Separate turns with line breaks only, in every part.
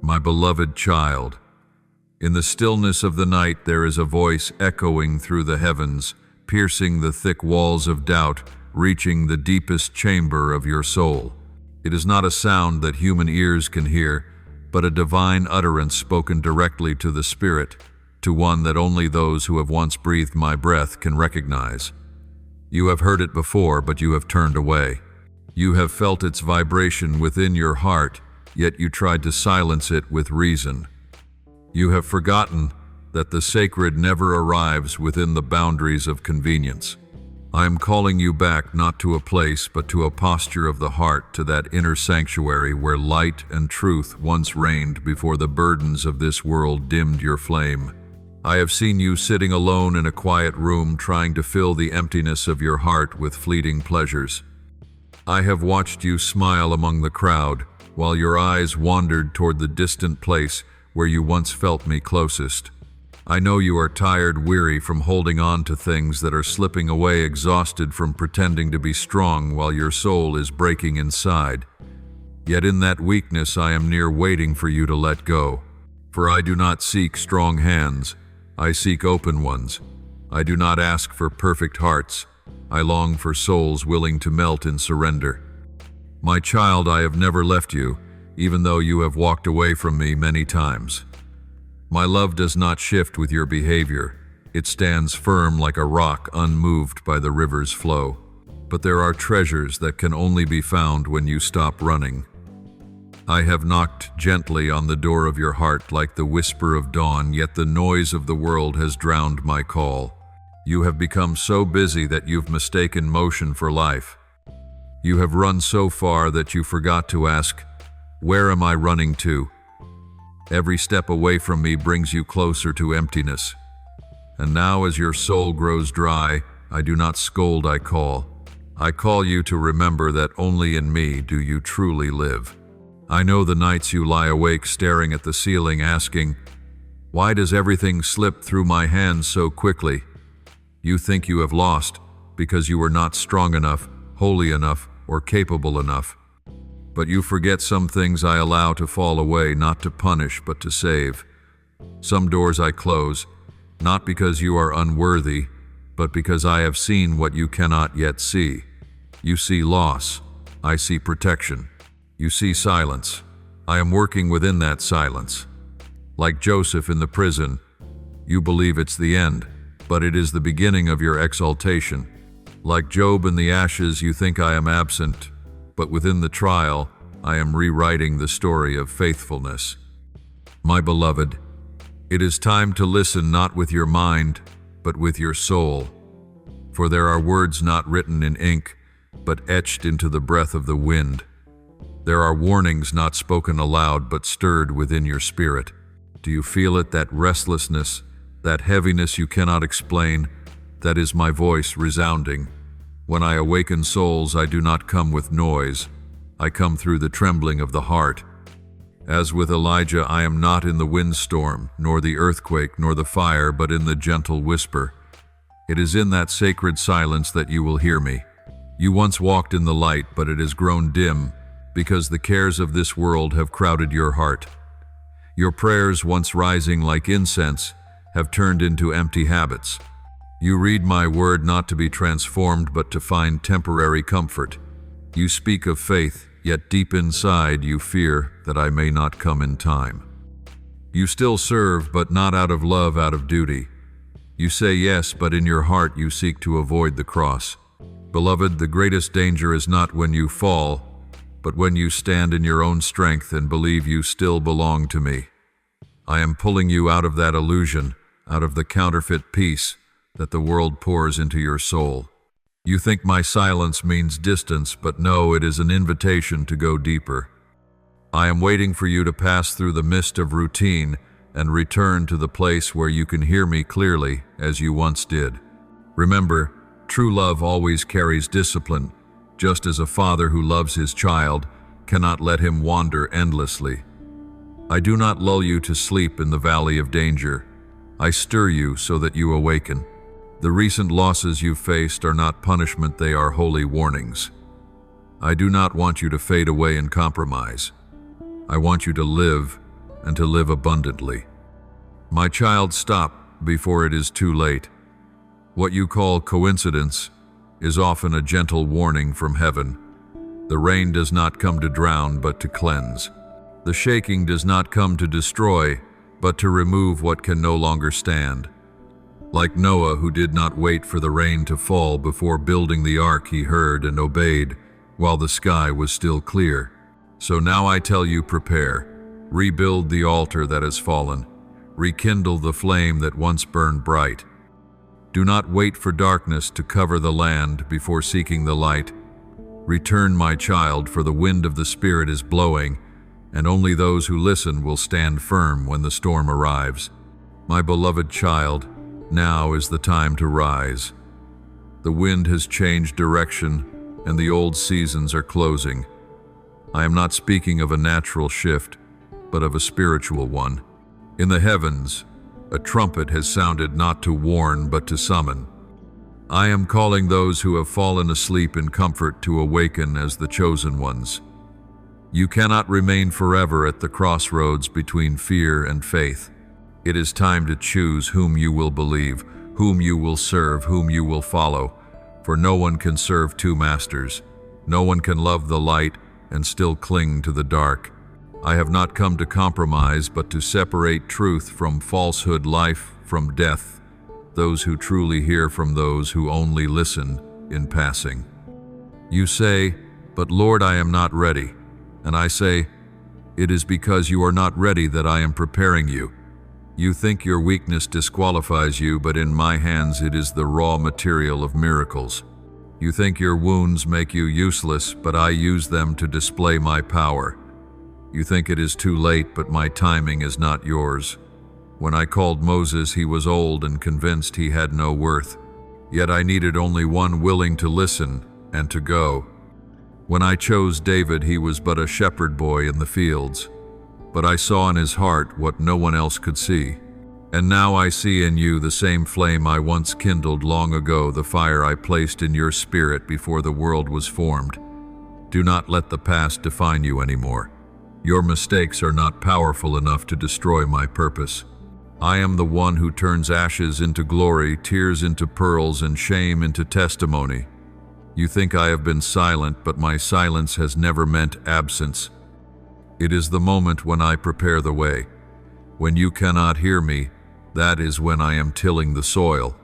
My beloved child, in the stillness of the night there is a voice echoing through the heavens, piercing the thick walls of doubt, reaching the deepest chamber of your soul. It is not a sound that human ears can hear, but a divine utterance spoken directly to the spirit, to one that only those who have once breathed my breath can recognize. You have heard it before, but you have turned away. You have felt its vibration within your heart, yet you tried to silence it with reason. You have forgotten that the sacred never arrives within the boundaries of convenience. I am calling you back not to a place, but to a posture of the heart, to that inner sanctuary where light and truth once reigned before the burdens of this world dimmed your flame. I have seen you sitting alone in a quiet room, trying to fill the emptiness of your heart with fleeting pleasures. I have watched you smile among the crowd, while your eyes wandered toward the distant place where you once felt me closest. I know you are tired, weary from holding on to things that are slipping away, exhausted from pretending to be strong while your soul is breaking inside. Yet in that weakness I am near, waiting for you to let go. For I do not seek strong hands, I seek open ones. I do not ask for perfect hearts, I long for souls willing to melt in surrender. My child, I have never left you, even though you have walked away from me many times. My love does not shift with your behavior. It stands firm like a rock, unmoved by the river's flow. But there are treasures that can only be found when you stop running. I have knocked gently on the door of your heart like the whisper of dawn, yet the noise of the world has drowned my call. You have become so busy that you've mistaken motion for life. You have run so far that you forgot to ask, "Where am I running to?" Every step away from me brings you closer to emptiness. And now as your soul grows dry, I do not scold, I call. I call you to remember that only in me do you truly live. I know the nights you lie awake staring at the ceiling, asking, "Why does everything slip through my hands so quickly?" You think you have lost because you are not strong enough, holy enough, or capable enough. But you forget some things I allow to fall away, not to punish, but to save. Some doors I close, not because you are unworthy, but because I have seen what you cannot yet see. You see loss, I see protection. You see silence. I am working within that silence. Like Joseph in the prison, you believe it's the end, but it is the beginning of your exaltation. Like Job in the ashes, you think I am absent, but within the trial, I am rewriting the story of faithfulness. My beloved, it is time to listen not with your mind, but with your soul. For there are words not written in ink, but etched into the breath of the wind. There are warnings not spoken aloud, but stirred within your spirit. Do you feel it, that restlessness, that heaviness you cannot explain? That is my voice resounding. When I awaken souls, I do not come with noise. I come through the trembling of the heart. As with Elijah, I am not in the windstorm, nor the earthquake, nor the fire, but in the gentle whisper. It is in that sacred silence that you will hear me. You once walked in the light, but it has grown dim, because the cares of this world have crowded your heart. Your prayers, once rising like incense, have turned into empty habits. You read my word not to be transformed, but to find temporary comfort. You speak of faith, yet deep inside you fear that I may not come in time. You still serve, but not out of love, out of duty. You say yes, but in your heart you seek to avoid the cross. Beloved, the greatest danger is not when you fall, but when you stand in your own strength and believe you still belong to me. I am pulling you out of that illusion, out of the counterfeit peace that the world pours into your soul. You think my silence means distance, but no, it is an invitation to go deeper. I am waiting for you to pass through the mist of routine and return to the place where you can hear me clearly as you once did. Remember, true love always carries discipline, just as a father who loves his child cannot let him wander endlessly. I do not lull you to sleep in the valley of danger. I stir you so that you awaken. The recent losses you've faced are not punishment, they are holy warnings. I do not want you to fade away in compromise. I want you to live, and to live abundantly. My child, stop before it is too late. What you call coincidence is often a gentle warning from heaven. The rain does not come to drown, but to cleanse. The shaking does not come to destroy, but to remove what can no longer stand. Like Noah, who did not wait for the rain to fall before building the ark, he heard and obeyed while the sky was still clear. So now I tell you, prepare. Rebuild the altar that has fallen. Rekindle the flame that once burned bright. Do not wait for darkness to cover the land before seeking the light. Return, my child, for the wind of the Spirit is blowing, and only those who listen will stand firm when the storm arrives. My beloved child, now is the time to rise. The wind has changed direction, and the old seasons are closing. I am not speaking of a natural shift, but of a spiritual one. In the heavens, a trumpet has sounded not to warn, but to summon. I am calling those who have fallen asleep in comfort to awaken as the chosen ones. You cannot remain forever at the crossroads between fear and faith. It is time to choose whom you will believe, whom you will serve, whom you will follow, for no one can serve two masters. No one can love the light and still cling to the dark. I have not come to compromise, but to separate truth from falsehood, life from death, those who truly hear from those who only listen in passing. You say, "But Lord, I am not ready." And I say, "It is because you are not ready that I am preparing you." You think your weakness disqualifies you, but in my hands it is the raw material of miracles. You think your wounds make you useless, but I use them to display my power. You think it is too late, but my timing is not yours. When I called Moses, he was old and convinced he had no worth. Yet I needed only one willing to listen and to go. When I chose David, he was but a shepherd boy in the fields. But I saw in his heart what no one else could see. And now I see in you the same flame I once kindled long ago, the fire I placed in your spirit before the world was formed. Do not let the past define you anymore. Your mistakes are not powerful enough to destroy my purpose. I am the one who turns ashes into glory, tears into pearls, and shame into testimony. You think I have been silent, but my silence has never meant absence. It is the moment when I prepare the way. When you cannot hear me, that is when I am tilling the soil.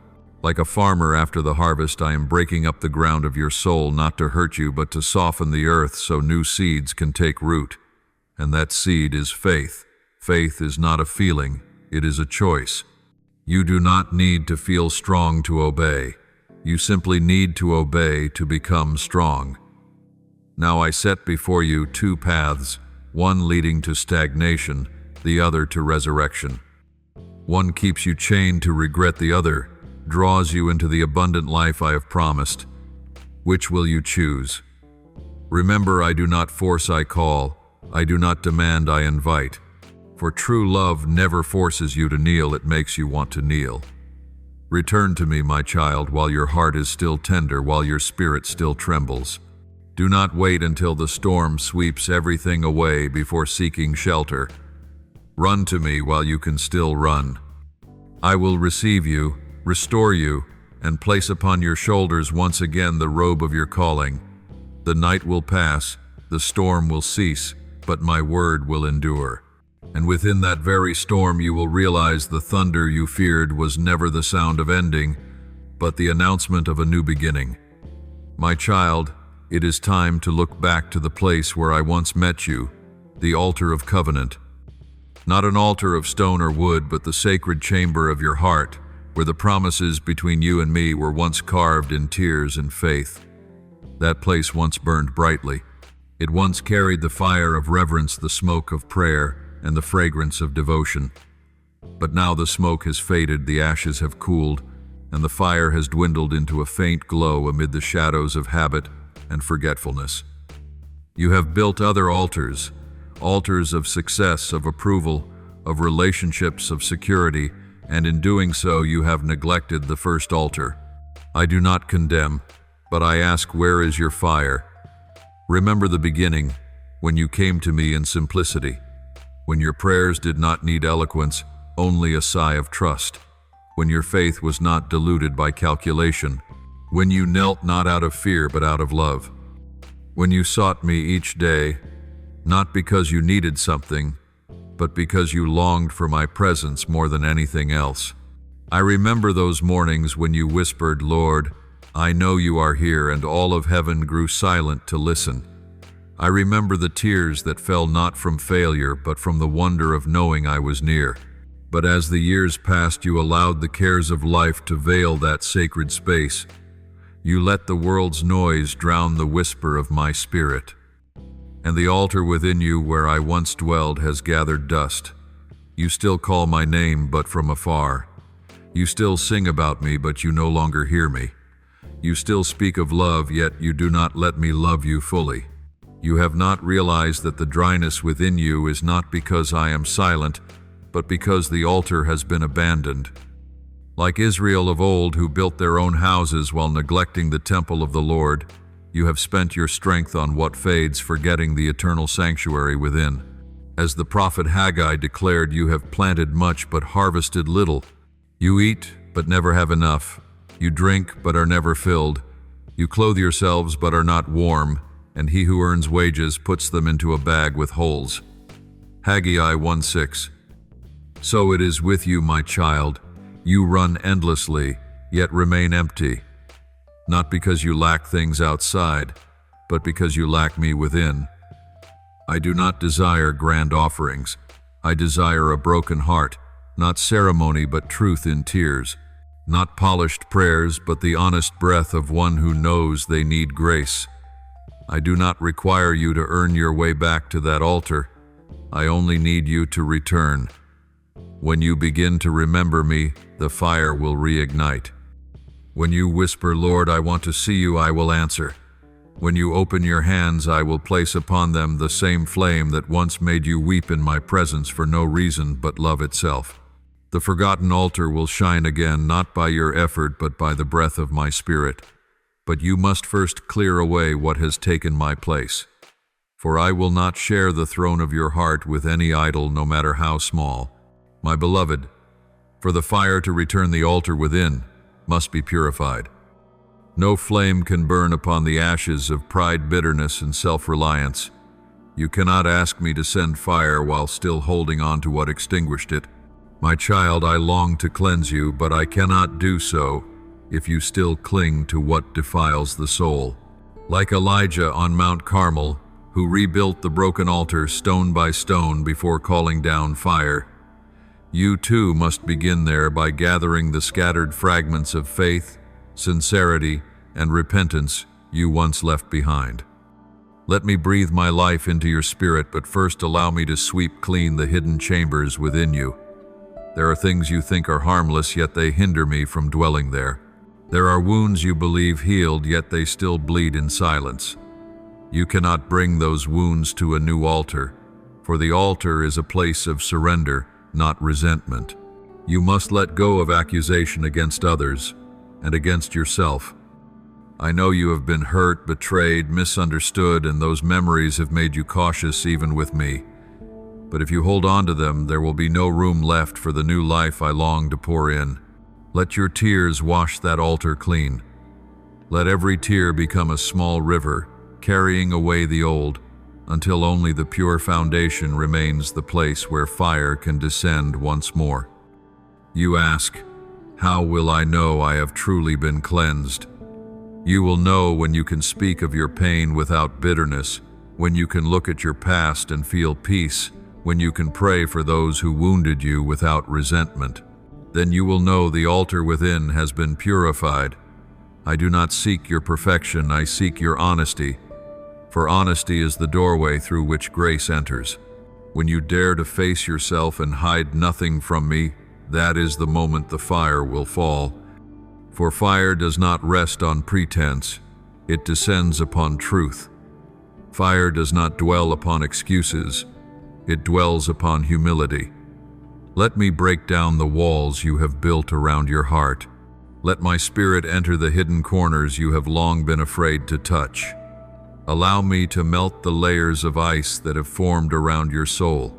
Like a farmer after the harvest, I am breaking up the ground of your soul, not to hurt you, but to soften the earth so new seeds can take root. And that seed is faith. Faith is not a feeling, it is a choice. You do not need to feel strong to obey. You simply need to obey to become strong. Now I set before you two paths, one leading to stagnation, the other to resurrection. One keeps you chained to regret, the other draws you into the abundant life I have promised. Which will you choose? Remember, I do not force, I call. I do not demand, I invite. For true love never forces you to kneel, it makes you want to kneel. Return to me, my child, while your heart is still tender, while your spirit still trembles. Do not wait until the storm sweeps everything away before seeking shelter. Run to me while you can still run. I will receive you, restore you, and place upon your shoulders once again the robe of your calling. The night will pass, the storm will cease, but my word will endure. And within that very storm you will realize the thunder you feared was never the sound of ending, but the announcement of a new beginning. My child, it is time to look back to the place where I once met you, the altar of covenant. Not an altar of stone or wood, but the sacred chamber of your heart, where the promises between you and me were once carved in tears and faith. That place once burned brightly. It once carried the fire of reverence, the smoke of prayer, and the fragrance of devotion. But now the smoke has faded, the ashes have cooled, and the fire has dwindled into a faint glow amid the shadows of habit and forgetfulness. You have built other altars, altars of success, of approval, of relationships, of security, and in doing so you have neglected the first altar. I do not condemn, but I ask, where is your fire? Remember the beginning, when you came to me in simplicity. when your prayers did not need eloquence, only a sigh of trust, when your faith was not diluted by calculation, when you knelt not out of fear but out of love, when you sought me each day, not because you needed something, but because you longed for my presence more than anything else. I remember those mornings when you whispered, "Lord, I know you are here," and all of heaven grew silent to listen. I remember the tears that fell not from failure, but from the wonder of knowing I was near. But as the years passed, you allowed the cares of life to veil that sacred space. You let the world's noise drown the whisper of my spirit. And the altar within you where I once dwelled has gathered dust. You still call my name, but from afar. You still sing about me, but you no longer hear me. You still speak of love, yet you do not let me love you fully. You have not realized that the dryness within you is not because I am silent, but because the altar has been abandoned. Like Israel of old, who built their own houses while neglecting the temple of the Lord, you have spent your strength on what fades, forgetting the eternal sanctuary within. As the prophet Haggai declared, you have planted much but harvested little. You eat but never have enough. You drink but are never filled. You clothe yourselves but are not warm, and he who earns wages puts them into a bag with holes. Haggai 1:6. So it is with you, my child. You run endlessly, yet remain empty. Not because you lack things outside, but because you lack me within. I do not desire grand offerings. I desire a broken heart, not ceremony but truth in tears. Not polished prayers, but the honest breath of one who knows they need grace. I do not require you to earn your way back to that altar. I only need you to return. When you begin to remember me, the fire will reignite. When you whisper, "Lord, I want to see you," I will answer. When you open your hands, I will place upon them the same flame that once made you weep in my presence for no reason but love itself. The forgotten altar will shine again, not by your effort, but by the breath of my spirit. But you must first clear away what has taken my place. For I will not share the throne of your heart with any idol, no matter how small. My beloved, for the fire to return, the altar within must be purified. No flame can burn upon the ashes of pride, bitterness, and self-reliance. You cannot ask me to send fire while still holding on to what extinguished it. My child, I long to cleanse you, but I cannot do so if you still cling to what defiles the soul. Like Elijah on Mount Carmel, who rebuilt the broken altar stone by stone before calling down fire, you too must begin there by gathering the scattered fragments of faith, sincerity, and repentance you once left behind. Let me breathe my life into your spirit, but first allow me to sweep clean the hidden chambers within you. There are things you think are harmless, yet they hinder me from dwelling there. There are wounds you believe healed, yet they still bleed in silence. You cannot bring those wounds to a new altar, for the altar is a place of surrender, not resentment. You must let go of accusation against others and against yourself. I know you have been hurt, betrayed, misunderstood, and those memories have made you cautious even with me. But if you hold on to them, there will be no room left for the new life I long to pour in. Let your tears wash that altar clean. Let every tear become a small river, carrying away the old, until only the pure foundation remains the place where fire can descend once more. You ask, how will I know I have truly been cleansed? You will know when you can speak of your pain without bitterness, when you can look at your past and feel peace, when you can pray for those who wounded you without resentment. Then you will know the altar within has been purified. I do not seek your perfection, I seek your honesty. For honesty is the doorway through which grace enters. When you dare to face yourself and hide nothing from me, that is the moment the fire will fall. For fire does not rest on pretense, it descends upon truth. Fire does not dwell upon excuses, it dwells upon humility. Let me break down the walls you have built around your heart. Let my spirit enter the hidden corners you have long been afraid to touch. Allow me to melt the layers of ice that have formed around your soul,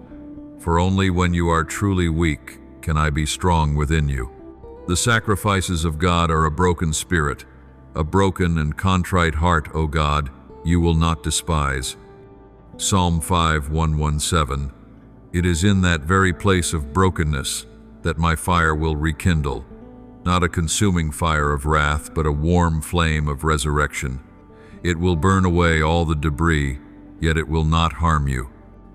for only when you are truly weak can I be strong within you. The sacrifices of God are a broken spirit, a broken and contrite heart, O God, you will not despise. Psalm 5:117. It is in that very place of brokenness that my fire will rekindle, not a consuming fire of wrath, but a warm flame of resurrection. It will burn away all the debris, yet it will not harm you.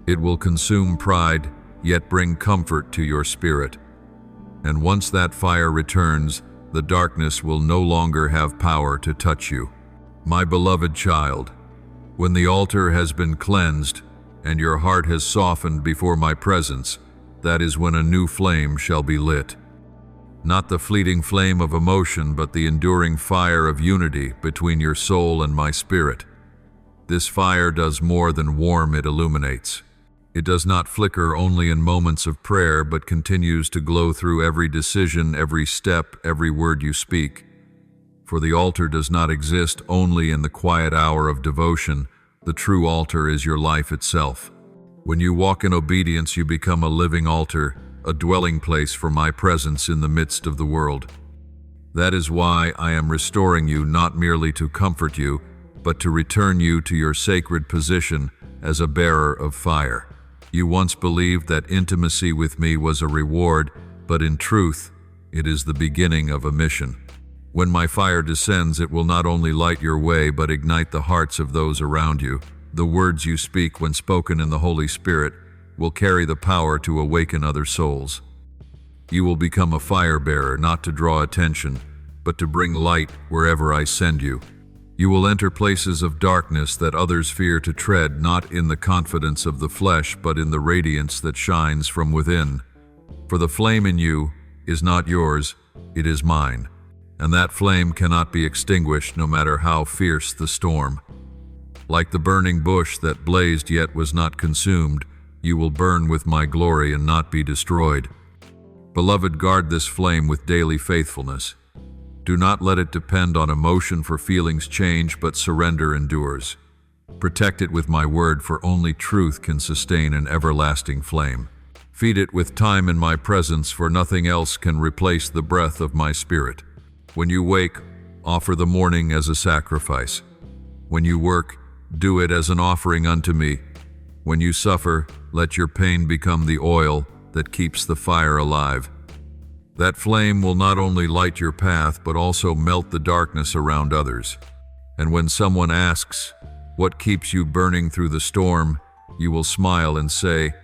It will consume pride, yet bring comfort to your spirit. And once that fire returns, the darkness will no longer have power to touch you. My beloved child, when the altar has been cleansed and your heart has softened before my presence, that is when a new flame shall be lit. Not the fleeting flame of emotion, but the enduring fire of unity between your soul and my spirit. This fire does more than warm, it illuminates. It does not flicker only in moments of prayer, but continues to glow through every decision, every step, every word you speak. For the altar does not exist only in the quiet hour of devotion. The true altar is your life itself. When you walk in obedience, you become a living altar, a dwelling place for my presence in the midst of the world. That is why I am restoring you, not merely to comfort you, but to return you to your sacred position as a bearer of fire. You once believed that intimacy with me was a reward, but in truth, it is the beginning of a mission. When my fire descends, it will not only light your way, but ignite the hearts of those around you. The words you speak, when spoken in the Holy Spirit, will carry the power to awaken other souls. You will become a fire bearer, not to draw attention, but to bring light wherever I send you. You will enter places of darkness that others fear to tread, not in the confidence of the flesh, but in the radiance that shines from within. For the flame in you is not yours, it is mine. And that flame cannot be extinguished, no matter how fierce the storm. Like the burning bush that blazed yet was not consumed, you will burn with my glory and not be destroyed. Beloved, guard this flame with daily faithfulness. Do not let it depend on emotion, for feelings change, but surrender endures. Protect it with my word, for only truth can sustain an everlasting flame. Feed it with time in my presence, for nothing else can replace the breath of my spirit. When you wake, offer the morning as a sacrifice. When you work, do it as an offering unto me. When you suffer, let your pain become the oil that keeps the fire alive. That flame will not only light your path, but also melt the darkness around others. And when someone asks, "What keeps you burning through the storm?" you will smile and say,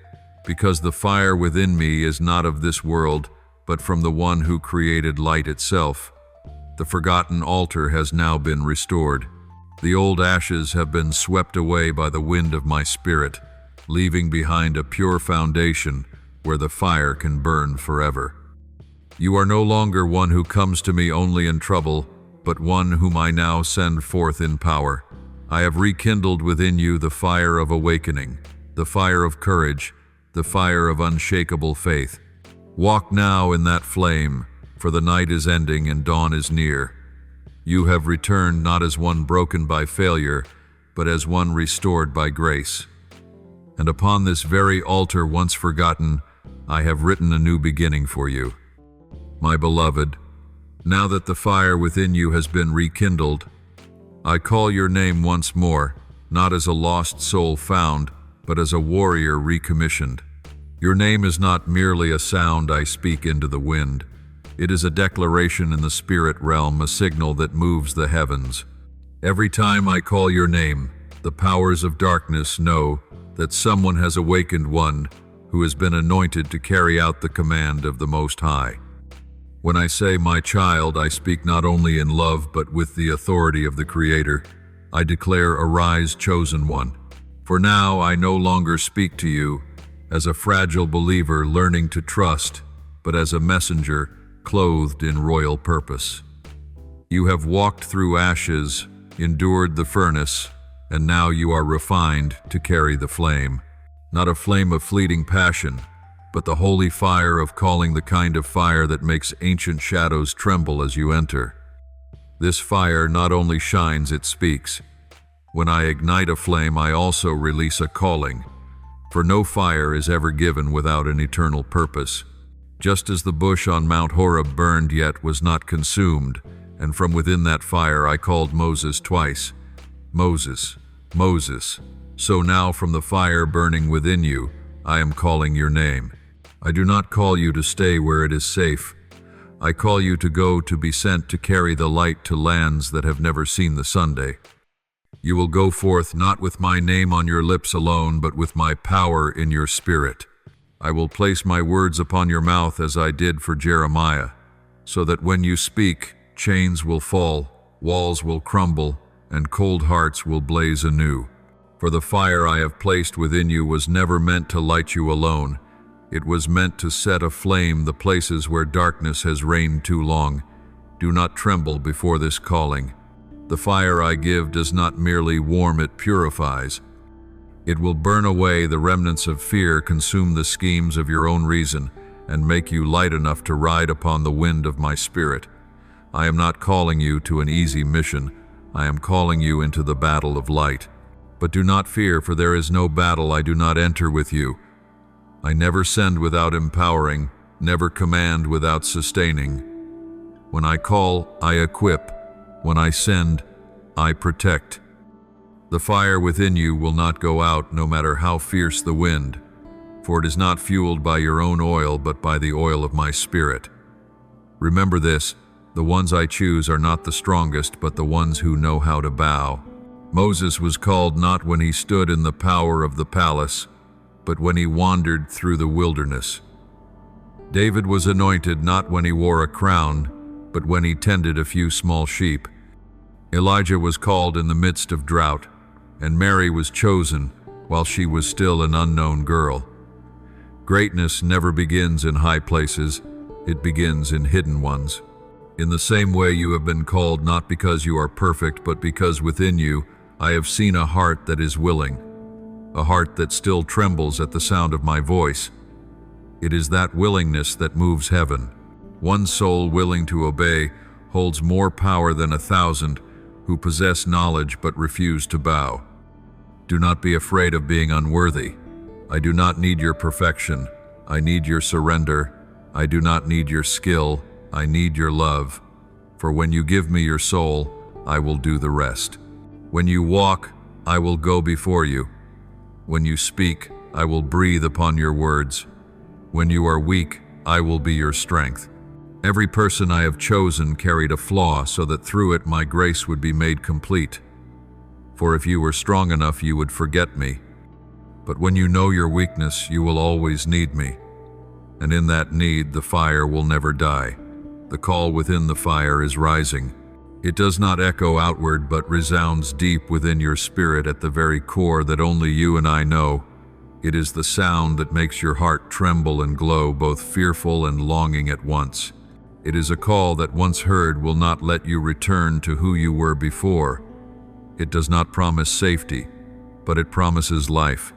"Because the fire within me is not of this world, but from the one who created light itself." The forgotten altar has now been restored. The old ashes have been swept away by the wind of my spirit, leaving behind a pure foundation where the fire can burn forever. You are no longer one who comes to me only in trouble, but one whom I now send forth in power. I have rekindled within you the fire of awakening, the fire of courage, the fire of unshakable faith. Walk now in that flame, for the night is ending and dawn is near. You have returned not as one broken by failure, but as one restored by grace. And upon this very altar once forgotten, I have written a new beginning for you. My beloved, now that the fire within you has been rekindled, I call your name once more, not as a lost soul found, but as a warrior recommissioned. Your name is not merely a sound I speak into the wind. It is a declaration in the spirit realm, a signal that moves the heavens. Every time I call your name, the powers of darkness know that someone has awakened one who has been anointed to carry out the command of the Most High. When I say my child, I speak not only in love, but with the authority of the Creator. I declare, arise, chosen one. For now I no longer speak to you as a fragile believer learning to trust, but as a messenger clothed in royal purpose. You have walked through ashes, endured the furnace, and now you are refined to carry the flame. Not a flame of fleeting passion, but the holy fire of calling, the kind of fire that makes ancient shadows tremble as you enter. This fire not only shines, it speaks. When I ignite a flame, I also release a calling. For no fire is ever given without an eternal purpose. Just as the bush on Mount Horeb burned yet was not consumed, and from within that fire I called Moses twice, Moses, Moses. So now from the fire burning within you, I am calling your name. I do not call you to stay where it is safe. I call you to go, to be sent to carry the light to lands that have never seen the Sunday. You will go forth not with my name on your lips alone, but with my power in your spirit. I will place my words upon your mouth as I did for Jeremiah, so that when you speak, chains will fall, walls will crumble, and cold hearts will blaze anew. For the fire I have placed within you was never meant to light you alone. It was meant to set aflame the places where darkness has reigned too long. Do not tremble before this calling. The fire I give does not merely warm, it purifies. It will burn away the remnants of fear, consume the schemes of your own reason, and make you light enough to ride upon the wind of my spirit. I am not calling you to an easy mission. I am calling you into the battle of light. But do not fear, for there is no battle I do not enter with you. I never send without empowering, never command without sustaining. When I call, I equip. When I send, I protect. The fire within you will not go out, no matter how fierce the wind, for it is not fueled by your own oil, but by the oil of my Spirit. Remember this, the ones I choose are not the strongest, but the ones who know how to bow. Moses was called not when he stood in the power of the palace, but when he wandered through the wilderness. David was anointed not when he wore a crown, but when he tended a few small sheep. Elijah was called in the midst of drought, and Mary was chosen while she was still an unknown girl. Greatness never begins in high places, it begins in hidden ones. In the same way you have been called not because you are perfect, but because within you I have seen a heart that is willing, a heart that still trembles at the sound of my voice. It is that willingness that moves heaven. One soul willing to obey holds more power than 1,000 who possess knowledge but refuse to bow. Do not be afraid of being unworthy. I do not need your perfection. I need your surrender. I do not need your skill. I need your love. For when you give me your soul, I will do the rest. When you walk, I will go before you. When you speak, I will breathe upon your words. When you are weak, I will be your strength. Every person I have chosen carried a flaw, so that through it my grace would be made complete. For if you were strong enough, you would forget me. But when you know your weakness, you will always need me. And in that need, the fire will never die. The call within the fire is rising. It does not echo outward, but resounds deep within your spirit at the very core that only you and I know. It is the sound that makes your heart tremble and glow, both fearful and longing at once. It is a call that once heard will not let you return to who you were before. It does not promise safety, but it promises life.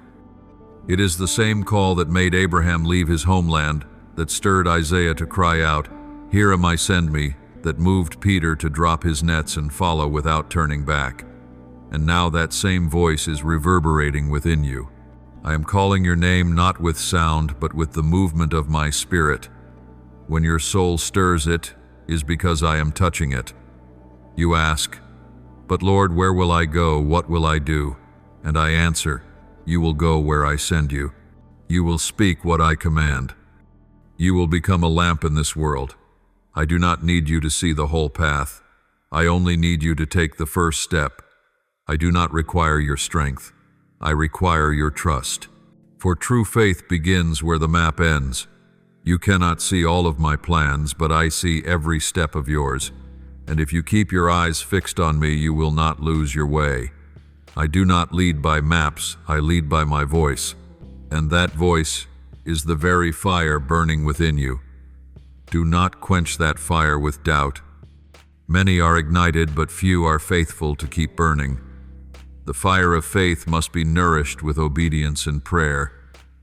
It is the same call that made Abraham leave his homeland, that stirred Isaiah to cry out, "Here am I, send me," that moved Peter to drop his nets and follow without turning back. And now that same voice is reverberating within you. I am calling your name not with sound, but with the movement of my spirit. When your soul stirs, it is because I am touching it. You ask, "But Lord, where will I go? What will I do?" And I answer, you will go where I send you. You will speak what I command. You will become a lamp in this world. I do not need you to see the whole path. I only need you to take the first step. I do not require your strength. I require your trust. For true faith begins where the map ends. You cannot see all of my plans, but I see every step of yours. And if you keep your eyes fixed on me, you will not lose your way. I do not lead by maps, I lead by my voice. And that voice is the very fire burning within you. Do not quench that fire with doubt. Many are ignited, but few are faithful to keep burning. The fire of faith must be nourished with obedience and prayer.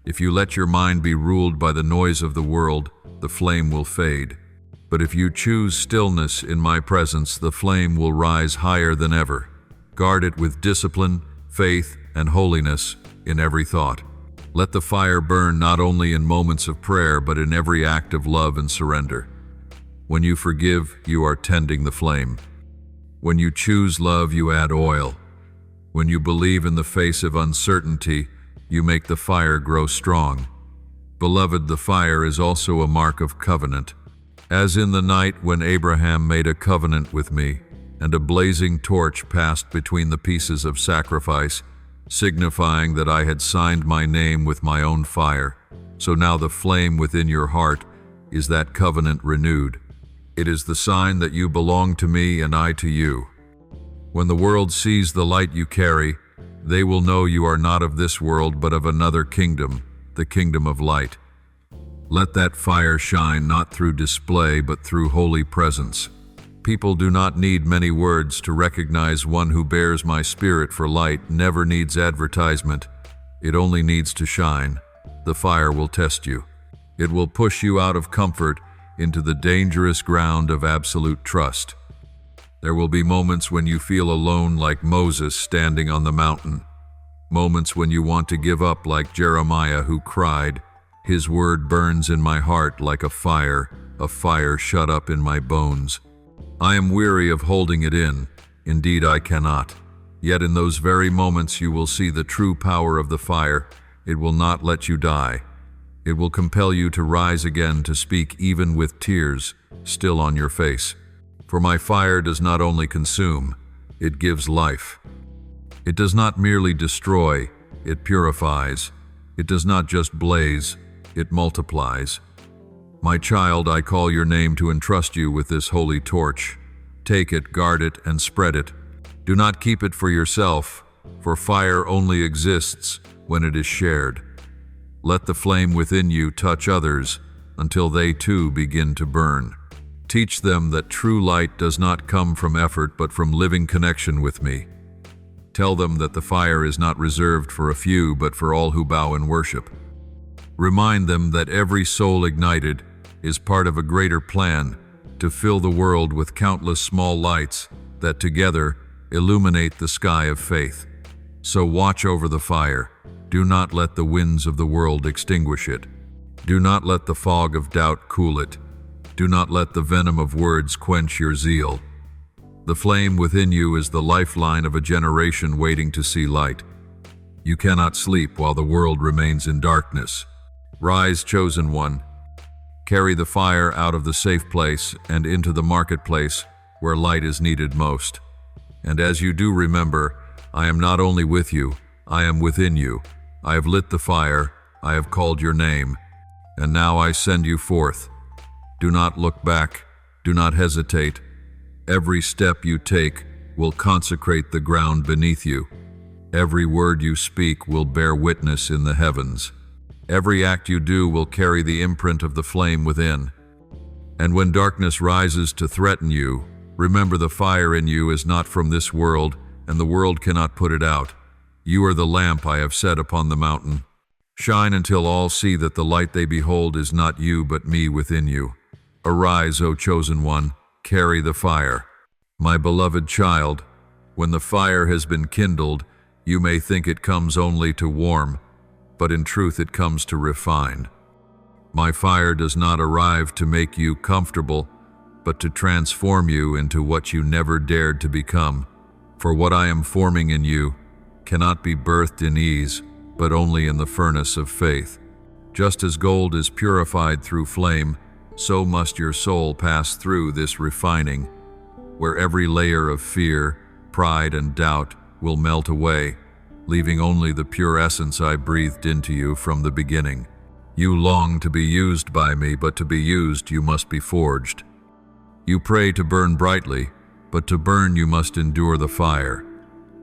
If you let your mind be ruled by the noise of the world, the flame will fade. But if you choose stillness in my presence, the flame will rise higher than ever. Guard it with discipline, faith, and holiness in every thought. Let the fire burn not only in moments of prayer, but in every act of love and surrender. When you forgive, you are tending the flame. When you choose love, you add oil. When you believe in the face of uncertainty, you make the fire grow strong. Beloved, the fire is also a mark of covenant. As in the night when Abraham made a covenant with me, and a blazing torch passed between the pieces of sacrifice, signifying that I had signed my name with my own fire, so now the flame within your heart is that covenant renewed. It is the sign that you belong to me and I to you. When the world sees the light you carry, they will know you are not of this world but of another kingdom, the kingdom of light. Let that fire shine not through display but through holy presence. People do not need many words to recognize one who bears my spirit, for light never needs advertisement. It only needs to shine. The fire will test you. It will push you out of comfort into the dangerous ground of absolute trust. There will be moments when you feel alone like Moses standing on the mountain. Moments when you want to give up like Jeremiah, who cried, "His word burns in my heart like a fire shut up in my bones. I am weary of holding it in. Indeed, I cannot." Yet in those very moments you will see the true power of the fire. It will not let you die. It will compel you to rise again, to speak even with tears still on your face. For my fire does not only consume, it gives life. It does not merely destroy, it purifies. It does not just blaze, it multiplies. My child, I call your name to entrust you with this holy torch. Take it, guard it, and spread it. Do not keep it for yourself, for fire only exists when it is shared. Let the flame within you touch others until they too begin to burn. Teach them that true light does not come from effort but from living connection with me. Tell them that the fire is not reserved for a few but for all who bow in worship. Remind them that every soul ignited is part of a greater plan to fill the world with countless small lights that together illuminate the sky of faith. So watch over the fire. Do not let the winds of the world extinguish it. Do not let the fog of doubt cool it. Do not let the venom of words quench your zeal. The flame within you is the lifeline of a generation waiting to see light. You cannot sleep while the world remains in darkness. Rise, chosen one. Carry the fire out of the safe place and into the marketplace where light is needed most. And as you do, remember, I am not only with you, I am within you. I have lit the fire, I have called your name, and now I send you forth. Do not look back, do not hesitate. Every step you take will consecrate the ground beneath you. Every word you speak will bear witness in the heavens. Every act you do will carry the imprint of the flame within. And when darkness rises to threaten you, remember the fire in you is not from this world, and the world cannot put it out. You are the lamp I have set upon the mountain. Shine until all see that the light they behold is not you but me within you. Arise, O chosen one, carry the fire. My beloved child, when the fire has been kindled, you may think it comes only to warm, but in truth it comes to refine. My fire does not arrive to make you comfortable, but to transform you into what you never dared to become. For what I am forming in you cannot be birthed in ease, but only in the furnace of faith. Just as gold is purified through flame, so must your soul pass through this refining, where every layer of fear, pride, and doubt will melt away, leaving only the pure essence I breathed into you from the beginning. You long to be used by me, but to be used you must be forged. You pray to burn brightly, but to burn you must endure the fire.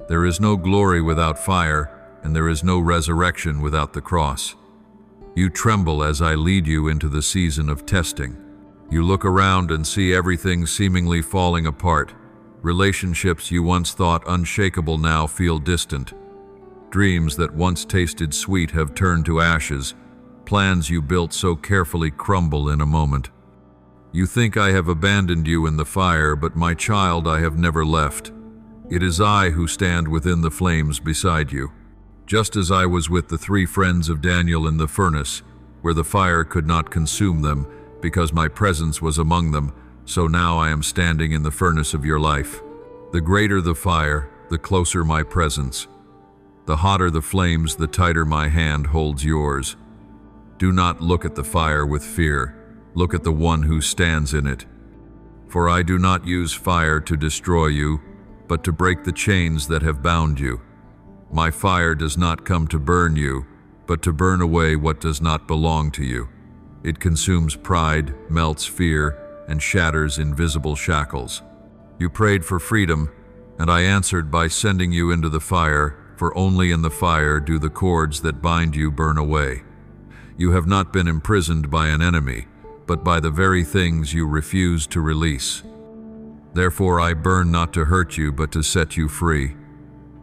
There is no glory without fire, and there is no resurrection without the cross. You tremble as I lead you into the season of testing. You look around and see everything seemingly falling apart. Relationships you once thought unshakable now feel distant. Dreams that once tasted sweet have turned to ashes. Plans you built so carefully crumble in a moment. You think I have abandoned you in the fire, but my child, I have never left. It is I who stand within the flames beside you. Just as I was with the 3 friends of Daniel in the furnace, where the fire could not consume them, because my presence was among them, so now I am standing in the furnace of your life. The greater the fire, the closer my presence. The hotter the flames, the tighter my hand holds yours. Do not look at the fire with fear. Look at the one who stands in it. For I do not use fire to destroy you, but to break the chains that have bound you. My fire does not come to burn you, but to burn away what does not belong to you. It consumes pride, melts fear, and shatters invisible shackles. You prayed for freedom, and I answered by sending you into the fire, for only in the fire do the cords that bind you burn away. You have not been imprisoned by an enemy, but by the very things you refuse to release. Therefore I burn not to hurt you, but to set you free.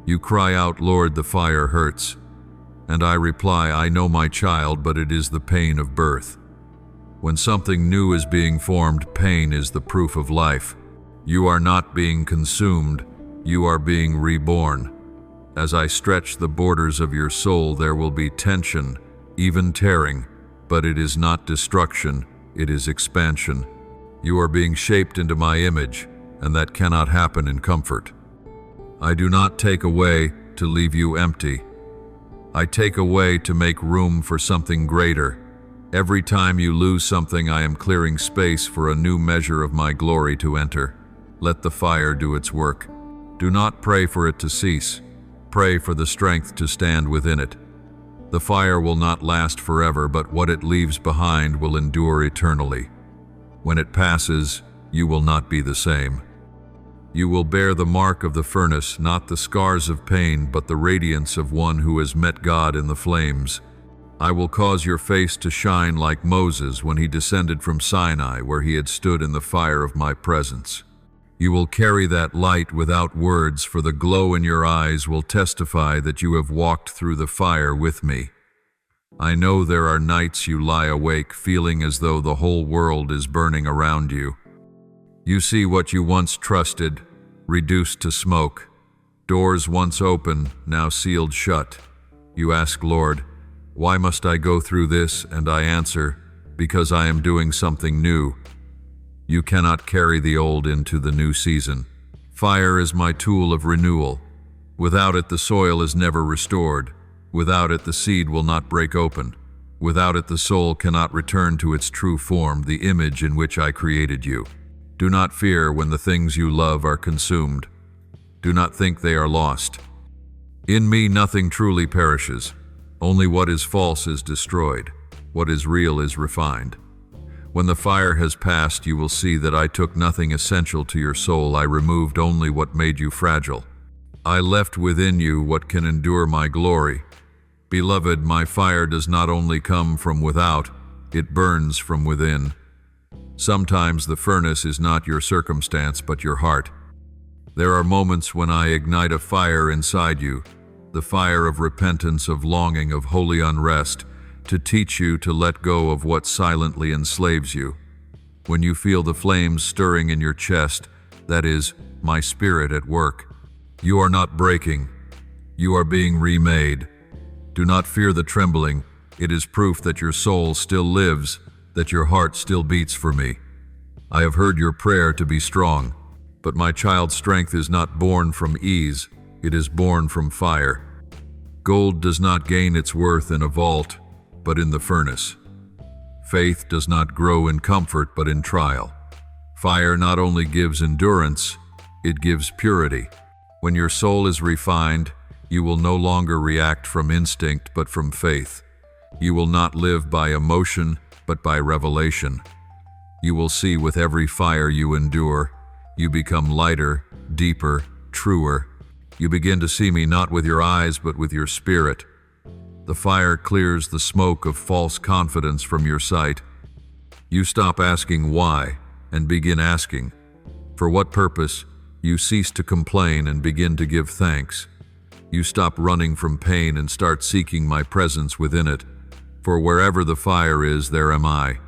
You cry out, Lord, the fire hurts. And I reply, I know, my child, but it is the pain of birth. When something new is being formed, pain is the proof of life. You are not being consumed, you are being reborn. As I stretch the borders of your soul, there will be tension, even tearing, but it is not destruction, it is expansion. You are being shaped into my image, and that cannot happen in comfort. I do not take away to leave you empty. I take away to make room for something greater. Every time you lose something, I am clearing space for a new measure of my glory to enter. Let the fire do its work. Do not pray for it to cease. Pray for the strength to stand within it. The fire will not last forever, but what it leaves behind will endure eternally. When it passes, you will not be the same. You will bear the mark of the furnace, not the scars of pain, but the radiance of one who has met God in the flames. I will cause your face to shine like Moses when he descended from Sinai, where he had stood in the fire of my presence. You will carry that light without words, for the glow in your eyes will testify that you have walked through the fire with me. I know there are nights you lie awake feeling as though the whole world is burning around you. You see what you once trusted, reduced to smoke. Doors once open, now sealed shut. You ask, Lord, why must I go through this? And I answer, because I am doing something new. You cannot carry the old into the new season. Fire is my tool of renewal. Without it, the soil is never restored. Without it, the seed will not break open. Without it, the soul cannot return to its true form, the image in which I created you. Do not fear when the things you love are consumed. Do not think they are lost. In me, nothing truly perishes. Only what is false is destroyed. What is real is refined. When the fire has passed, you will see that I took nothing essential to your soul. I removed only what made you fragile. I left within you what can endure my glory. Beloved, my fire does not only come from without, it burns from within. Sometimes the furnace is not your circumstance, but your heart. There are moments when I ignite a fire inside you, the fire of repentance, of longing, of holy unrest, to teach you to let go of what silently enslaves you. When you feel the flames stirring in your chest, that is, my spirit at work. You are not breaking. You are being remade. Do not fear the trembling. It is proof that your soul still lives, that your heart still beats for me. I have heard your prayer to be strong, but my child's strength is not born from ease, it is born from fire. Gold does not gain its worth in a vault, but in the furnace. Faith does not grow in comfort, but in trial. Fire not only gives endurance, it gives purity. When your soul is refined, you will no longer react from instinct, but from faith. You will not live by emotion, but by revelation. You will see with every fire you endure, you become lighter, deeper, truer. You begin to see me not with your eyes, but with your spirit. The fire clears the smoke of false confidence from your sight. You stop asking why and begin asking, for what purpose? You cease to complain and begin to give thanks. You stop running from pain and start seeking my presence within it. For wherever the fire is, there am I.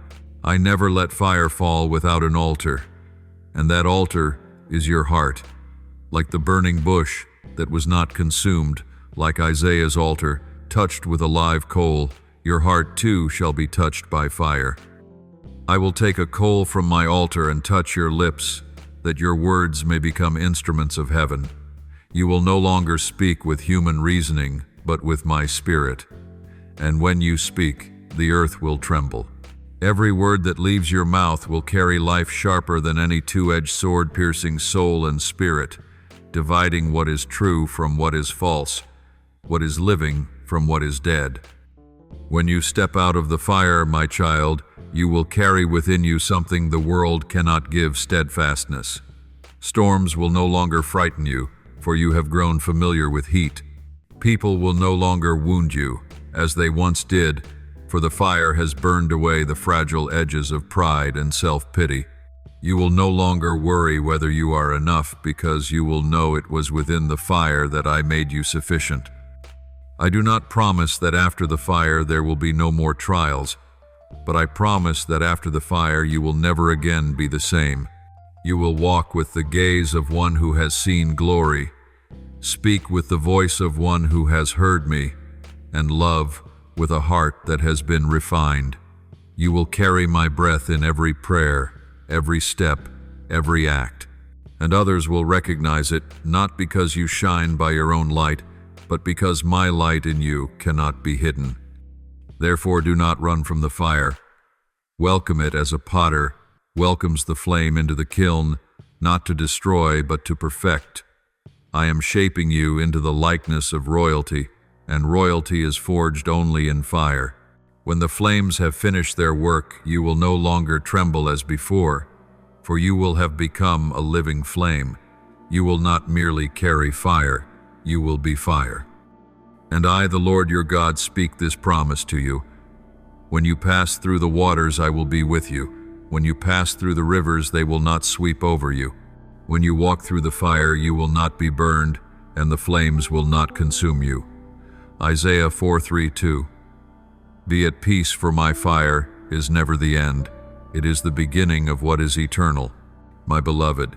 I never let fire fall without an altar, and that altar is your heart. Like the burning bush that was not consumed, Like Isaiah's altar, touched with a live coal, your heart too shall be touched by fire. I will take a coal from my altar and touch your lips, that your words may become instruments of heaven. You will no longer speak with human reasoning, but with my spirit. And when you speak, the earth will tremble. Every word that leaves your mouth will carry life sharper than any two-edged sword, piercing soul and spirit, dividing what is true from what is false, what is living from what is dead. When you step out of the fire, my child, you will carry within you something the world cannot give: steadfastness. Storms will no longer frighten you, for you have grown familiar with heat. People will no longer wound you, as they once did, for the fire has burned away the fragile edges of pride and self-pity. You will no longer worry whether you are enough, because you will know it was within the fire that I made you sufficient. I do not promise that after the fire there will be no more trials, but I promise that after the fire you will never again be the same. You will walk with the gaze of one who has seen glory, speak with the voice of one who has heard me, and love with a heart that has been refined. You will carry my breath in every prayer, every step, every act. And others will recognize it, not because you shine by your own light, but because my light in you cannot be hidden. Therefore do not run from the fire. Welcome it as a potter welcomes the flame into the kiln, not to destroy, but to perfect. I am shaping you into the likeness of royalty, and royalty is forged only in fire. When the flames have finished their work, you will no longer tremble as before, for you will have become a living flame. You will not merely carry fire, you will be fire. And I, the Lord your God, speak this promise to you. When you pass through the waters, I will be with you. When you pass through the rivers, they will not sweep over you. When you walk through the fire, you will not be burned, and the flames will not consume you. Isaiah 4:3-2. Be at peace, for my fire is never the end. It is the beginning of what is eternal. My beloved,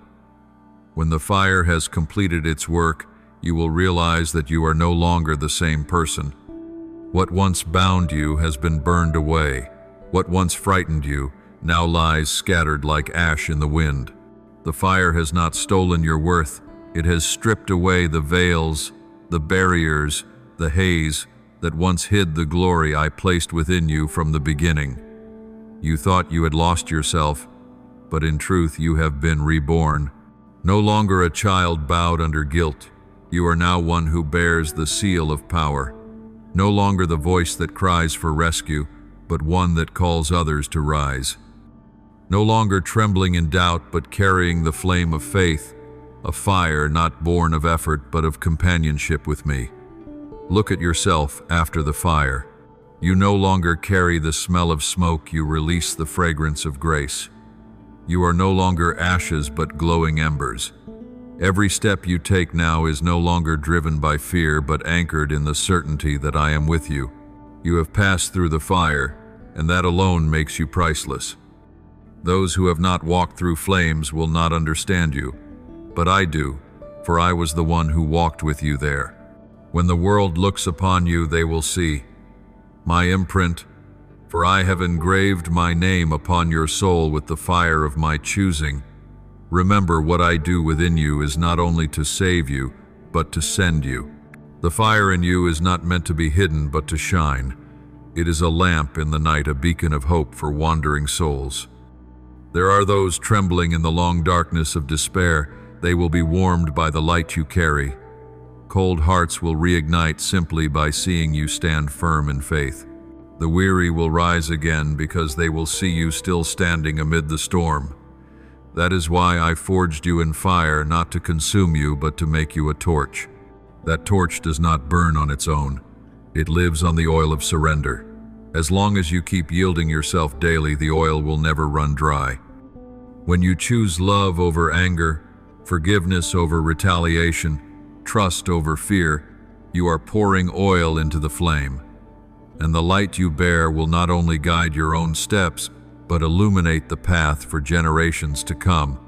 when the fire has completed its work, you will realize that you are no longer the same person. What once bound you has been burned away. What once frightened you now lies scattered like ash in the wind. The fire has not stolen your worth. It has stripped away the veils, the barriers, the haze that once hid the glory I placed within you from the beginning. You thought you had lost yourself, but in truth you have been reborn. No longer a child bowed under guilt. You are now one who bears the seal of power. No longer the voice that cries for rescue, but one that calls others to rise. No longer trembling in doubt, but carrying the flame of faith, a fire not born of effort, but of companionship with me. Look at yourself after the fire. You no longer carry the smell of smoke, you release the fragrance of grace. You are no longer ashes, but glowing embers. Every step you take now is no longer driven by fear, but anchored in the certainty that I am with you. You have passed through the fire, and that alone makes you priceless. Those who have not walked through flames will not understand you, but I do, for I was the one who walked with you there. When the world looks upon you, they will see my imprint, for I have engraved my name upon your soul with the fire of my choosing. Remember, what I do within you is not only to save you, but to send you. The fire in you is not meant to be hidden, but to shine. It is a lamp in the night, a beacon of hope for wandering souls. There are those trembling in the long darkness of despair. They will be warmed by the light you carry. Cold hearts will reignite simply by seeing you stand firm in faith. The weary will rise again because they will see you still standing amid the storm. That is why I forged you in fire, not to consume you, but to make you a torch. That torch does not burn on its own. It lives on the oil of surrender. As long as you keep yielding yourself daily, the oil will never run dry. When you choose love over anger, forgiveness over retaliation, trust over fear, you are pouring oil into the flame. And the light you bear will not only guide your own steps, but illuminate the path for generations to come.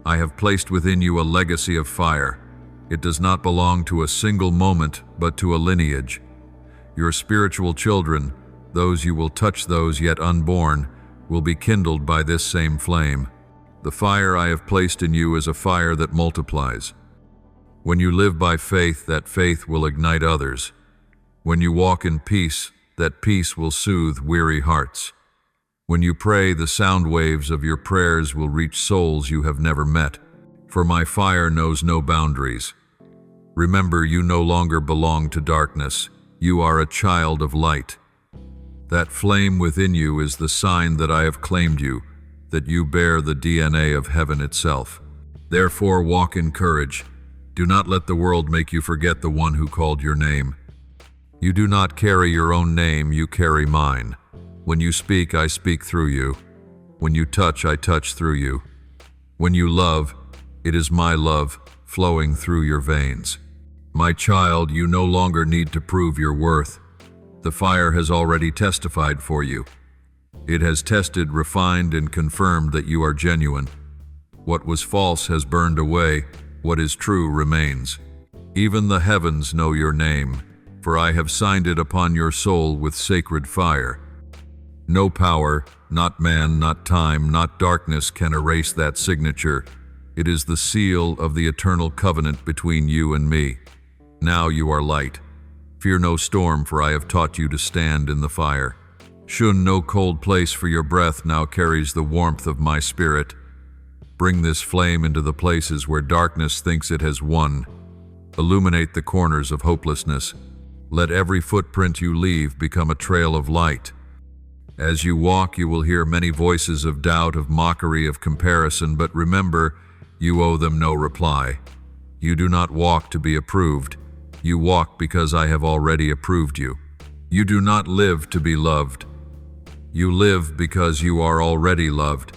I have placed within you a legacy of fire. It does not belong to a single moment, but to a lineage. Your spiritual children, those you will touch, those yet unborn, will be kindled by this same flame. The fire I have placed in you is a fire that multiplies. When you live by faith, that faith will ignite others. When you walk in peace, that peace will soothe weary hearts. When you pray, the sound waves of your prayers will reach souls you have never met. For my fire knows no boundaries. Remember, you no longer belong to darkness. You are a child of light. That flame within you is the sign that I have claimed you, that you bear the DNA of heaven itself. Therefore, walk in courage. Do not let the world make you forget the one who called your name. You do not carry your own name, you carry mine. When you speak, I speak through you. When you touch, I touch through you. When you love, it is my love flowing through your veins. My child, you no longer need to prove your worth. The fire has already testified for you. It has tested, refined, and confirmed that you are genuine. What was false has burned away. What is true remains. Even the heavens know your name, for I have signed it upon your soul with sacred fire. No power, not man, not time, not darkness can erase that signature. It is the seal of the eternal covenant between you and me. Now you are light. Fear no storm, for I have taught you to stand in the fire. Shun, no cold place, for your breath now carries the warmth of my spirit. Bring this flame into the places where darkness thinks it has won. Illuminate the corners of hopelessness. Let every footprint you leave become a trail of light. As you walk, you will hear many voices of doubt, of mockery, of comparison, but remember, you owe them no reply. You do not walk to be approved. You walk because I have already approved you. You do not live to be loved. You live because you are already loved.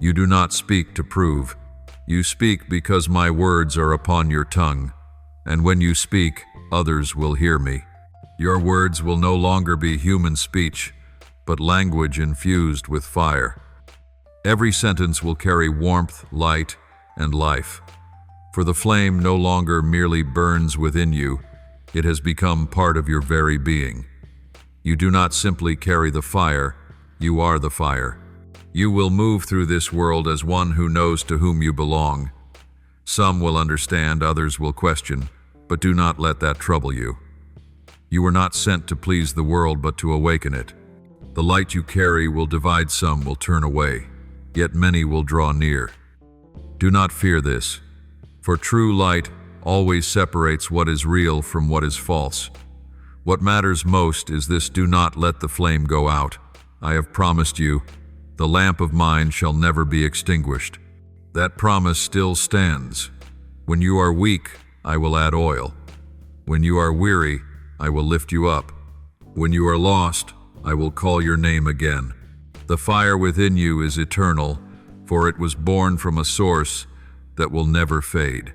You do not speak to prove. You speak because my words are upon your tongue. And when you speak, others will hear me. Your words will no longer be human speech, but language infused with fire. Every sentence will carry warmth, light, and life. For the flame no longer merely burns within you, it has become part of your very being. You do not simply carry the fire, you are the fire. You will move through this world as one who knows to whom you belong. Some will understand, others will question, but do not let that trouble you. You were not sent to please the world, but to awaken it. The light you carry will divide, some will turn away, yet many will draw near. Do not fear this, for true light always separates what is real from what is false. What matters most is this: do not let the flame go out. I have promised you, the lamp of mine shall never be extinguished. That promise still stands. When you are weak, I will add oil. When you are weary, I will lift you up. When you are lost, I will call your name again. The fire within you is eternal, for it was born from a source that will never fade.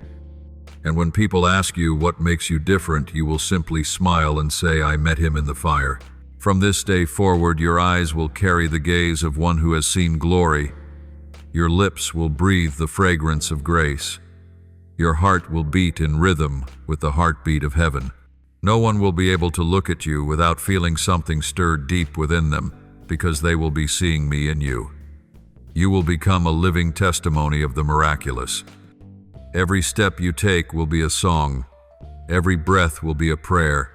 And when people ask you what makes you different, you will simply smile and say, I met him in the fire. From this day forward, your eyes will carry the gaze of one who has seen glory. Your lips will breathe the fragrance of grace. Your heart will beat in rhythm with the heartbeat of heaven. No one will be able to look at you without feeling something stirred deep within them, because they will be seeing me in you. You will become a living testimony of the miraculous. Every step you take will be a song. Every breath will be a prayer.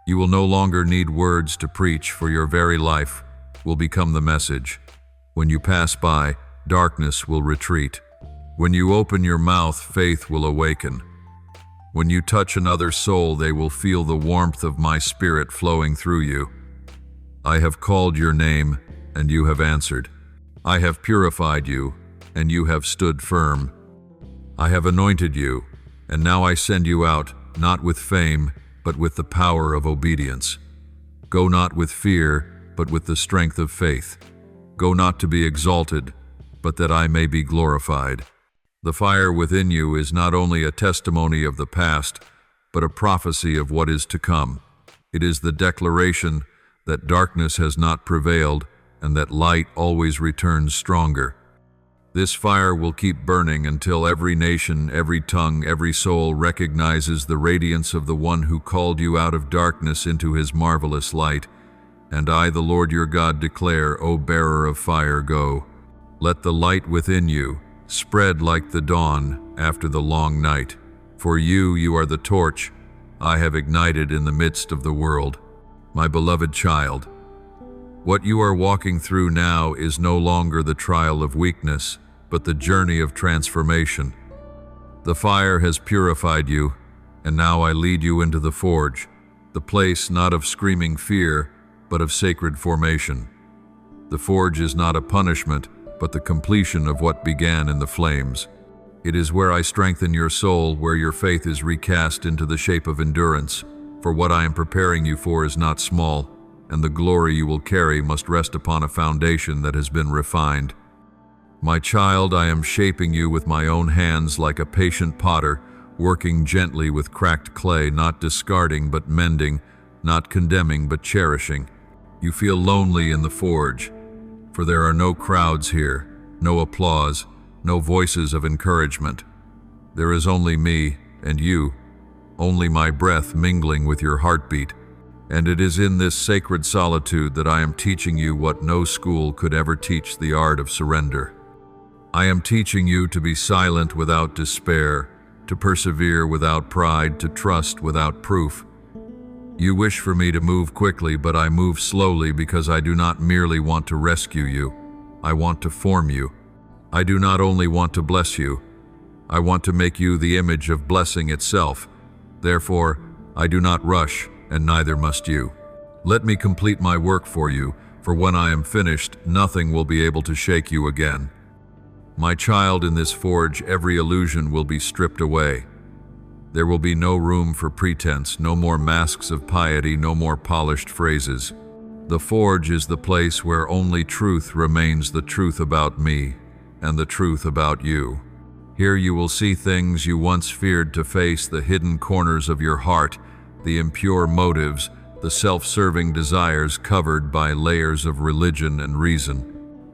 You will no longer need words to preach, for your very life will become the message. When you pass by, darkness will retreat. When you open your mouth, faith will awaken. When you touch another's soul, they will feel the warmth of my spirit flowing through you. I have called your name, and you have answered. I have purified you, and you have stood firm. I have anointed you, and now I send you out, not with fame, but with the power of obedience. Go not with fear, but with the strength of faith. Go not to be exalted, but that I may be glorified. The fire within you is not only a testimony of the past, but a prophecy of what is to come. It is the declaration that darkness has not prevailed and that light always returns stronger. This fire will keep burning until every nation, every tongue, every soul recognizes the radiance of the one who called you out of darkness into his marvelous light. And I, the Lord your God, declare, O bearer of fire, go. Let the light within you spread like the dawn after the long night. For you are the torch I have ignited in the midst of the world. My beloved child, what you are walking through now is no longer the trial of weakness, but the journey of transformation. The fire has purified you, and now I lead you into the forge, the place not of screaming fear, but of sacred formation. The forge is not a punishment, but the completion of what began in the flames. It is where I strengthen your soul, where your faith is recast into the shape of endurance. For what I am preparing you for is not small, and the glory you will carry must rest upon a foundation that has been refined. My child, I am shaping you with my own hands like a patient potter, working gently with cracked clay, not discarding but mending, not condemning but cherishing. You feel lonely in the forge, for there are no crowds here, no applause, no voices of encouragement. There is only me and you, only my breath mingling with your heartbeat. And it is in this sacred solitude that I am teaching you what no school could ever teach, the art of surrender. I am teaching you to be silent without despair, to persevere without pride, to trust without proof. You wish for me to move quickly, but I move slowly because I do not merely want to rescue you. I want to form you. I do not only want to bless you, I want to make you the image of blessing itself. Therefore, I do not rush, and neither must you. Let me complete my work for you, for when I am finished, nothing will be able to shake you again. My child, in this forge, every illusion will be stripped away. There will be no room for pretense, no more masks of piety, no more polished phrases. The forge is the place where only truth remains, the truth about me and the truth about you. Here you will see things you once feared to face, the hidden corners of your heart, the impure motives, the self-serving desires covered by layers of religion and reason.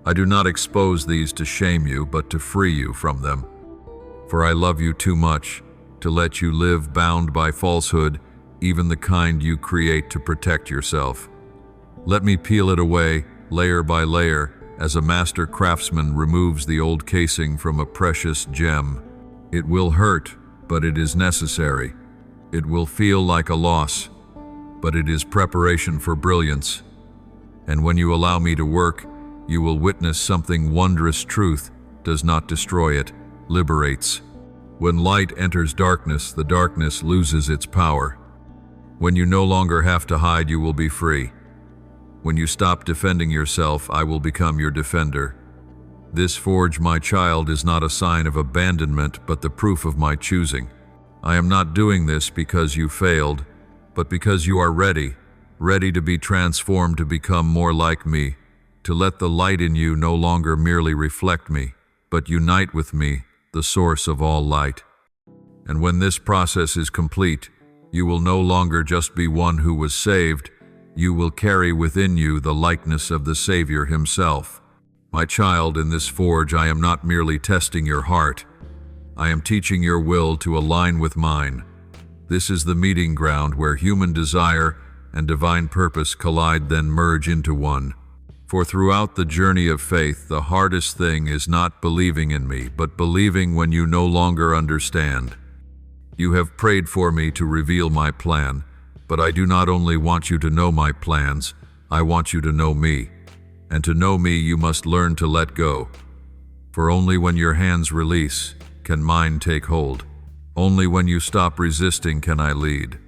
I do not expose these to shame you, but to free you from them. For I love you too much to let you live bound by falsehood, even the kind you create to protect yourself. Let me peel it away, layer by layer, as a master craftsman removes the old casing from a precious gem. It will hurt, but it is necessary. It will feel like a loss, but it is preparation for brilliance. And when you allow me to work, you will witness something wondrous. Truth does not destroy, it liberates. When light enters darkness, the darkness loses its power. When you no longer have to hide, you will be free. When you stop defending yourself, I will become your defender. This forge, my child, is not a sign of abandonment, but the proof of my choosing. I am not doing this because you failed, but because you are ready to be transformed, to become more like me, to let the light in you no longer merely reflect me, but unite with me, the source of all light. And when this process is complete, you will no longer just be one who was saved, you will carry within you the likeness of the Savior himself. My child, in this forge, I am not merely testing your heart. I am teaching your will to align with mine. This is the meeting ground where human desire and divine purpose collide, then merge into one. For throughout the journey of faith, the hardest thing is not believing in me, but believing when you no longer understand. You have prayed for me to reveal my plan, but I do not only want you to know my plans, I want you to know me. And to know me, you must learn to let go. For only when your hands release can mine take hold. Only when you stop resisting can I lead.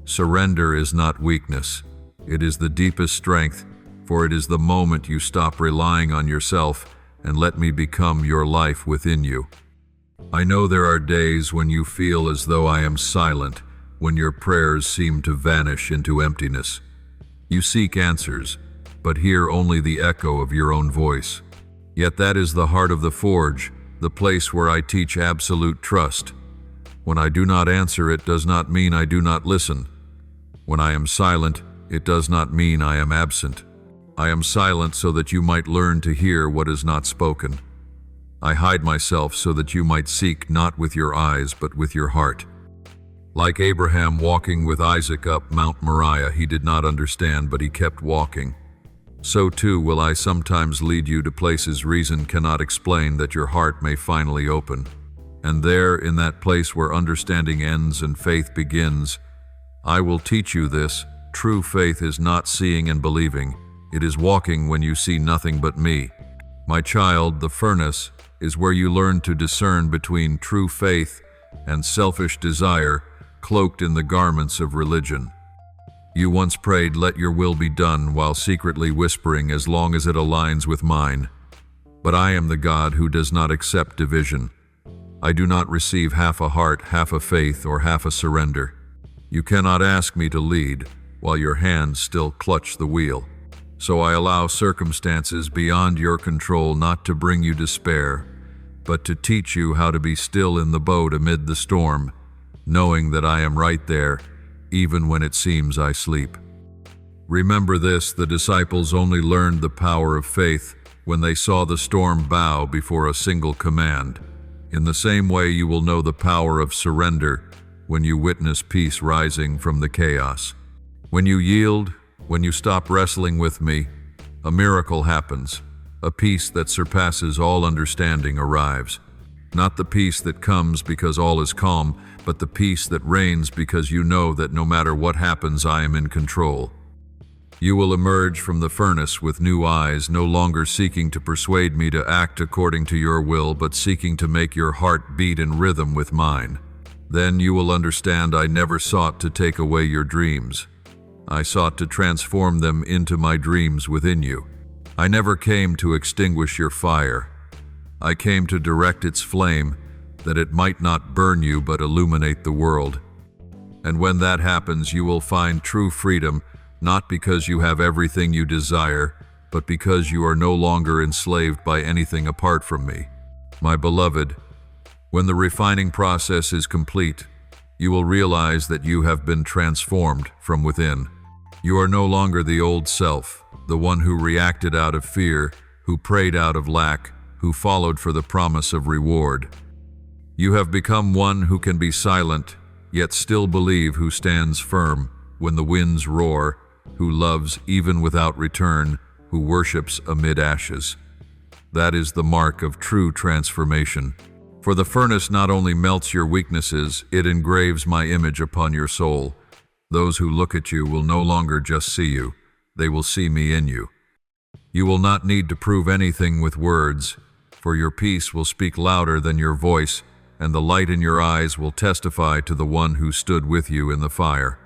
Surrender is not weakness. It is the deepest strength, for it is the moment you stop relying on yourself and let me become your life within you. I know there are days when you feel as though I am silent, when your prayers seem to vanish into emptiness. You seek answers, but hear only the echo of your own voice. Yet that is the heart of the forge, the place where I teach absolute trust. When I do not answer, it does not mean I do not listen. When I am silent, it does not mean I am absent. I am silent so that you might learn to hear what is not spoken. I hide myself so that you might seek not with your eyes but with your heart. Like Abraham walking with Isaac up Mount Moriah, he did not understand, but he kept walking. So too will I sometimes lead you to places reason cannot explain, that your heart may finally open. And there, in that place where understanding ends and faith begins, I will teach you this: true faith is not seeing and believing, it is walking when you see nothing but me. My child, the furnace is where you learn to discern between true faith and selfish desire, cloaked in the garments of religion. You once prayed, "Let your will be done," while secretly whispering, "As long as it aligns with mine." But I am the God who does not accept division. I do not receive half a heart, half a faith, or half a surrender. You cannot ask me to lead while your hands still clutch the wheel. So I allow circumstances beyond your control not to bring you despair, but to teach you how to be still in the boat amid the storm, knowing that I am right there, even when it seems I sleep. Remember this: the disciples only learned the power of faith when they saw the storm bow before a single command. In the same way, you will know the power of surrender when you witness peace rising from the chaos. When you yield, when you stop wrestling with me, a miracle happens. A peace that surpasses all understanding arrives. Not the peace that comes because all is calm, but the peace that reigns because you know that no matter what happens, I am in control. You will emerge from the furnace with new eyes, no longer seeking to persuade me to act according to your will, but seeking to make your heart beat in rhythm with mine. Then you will understand I never sought to take away your dreams. I sought to transform them into my dreams within you. I never came to extinguish your fire. I came to direct its flame, that it might not burn you but illuminate the world. And when that happens, you will find true freedom, not because you have everything you desire, but because you are no longer enslaved by anything apart from me. My beloved, when the refining process is complete, you will realize that you have been transformed from within. You are no longer the old self, the one who reacted out of fear, who prayed out of lack, who followed for the promise of reward. You have become one who can be silent, yet still believe, who stands firm when the winds roar, who loves even without return, who worships amid ashes. That is the mark of true transformation. For the furnace not only melts your weaknesses, it engraves my image upon your soul. Those who look at you will no longer just see you, they will see me in you. You will not need to prove anything with words, for your peace will speak louder than your voice, and the light in your eyes will testify to the one who stood with you in the fire.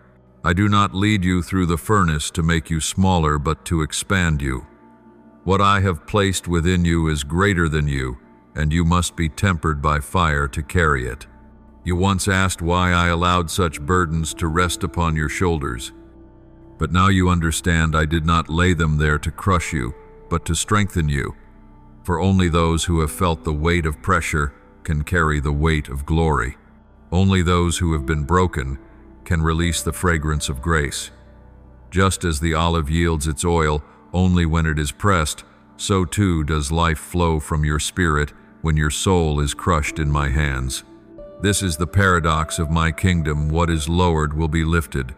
I do not lead you through the furnace to make you smaller, but to expand you. What I have placed within you is greater than you, and you must be tempered by fire to carry it. You once asked why I allowed such burdens to rest upon your shoulders. But now you understand I did not lay them there to crush you, but to strengthen you. For only those who have felt the weight of pressure can carry the weight of glory. Only those who have been broken can release the fragrance of grace. Just as the olive yields its oil only when it is pressed, so too does life flow from your spirit when your soul is crushed in my hands. This is the paradox of my kingdom: what is lowered will be lifted.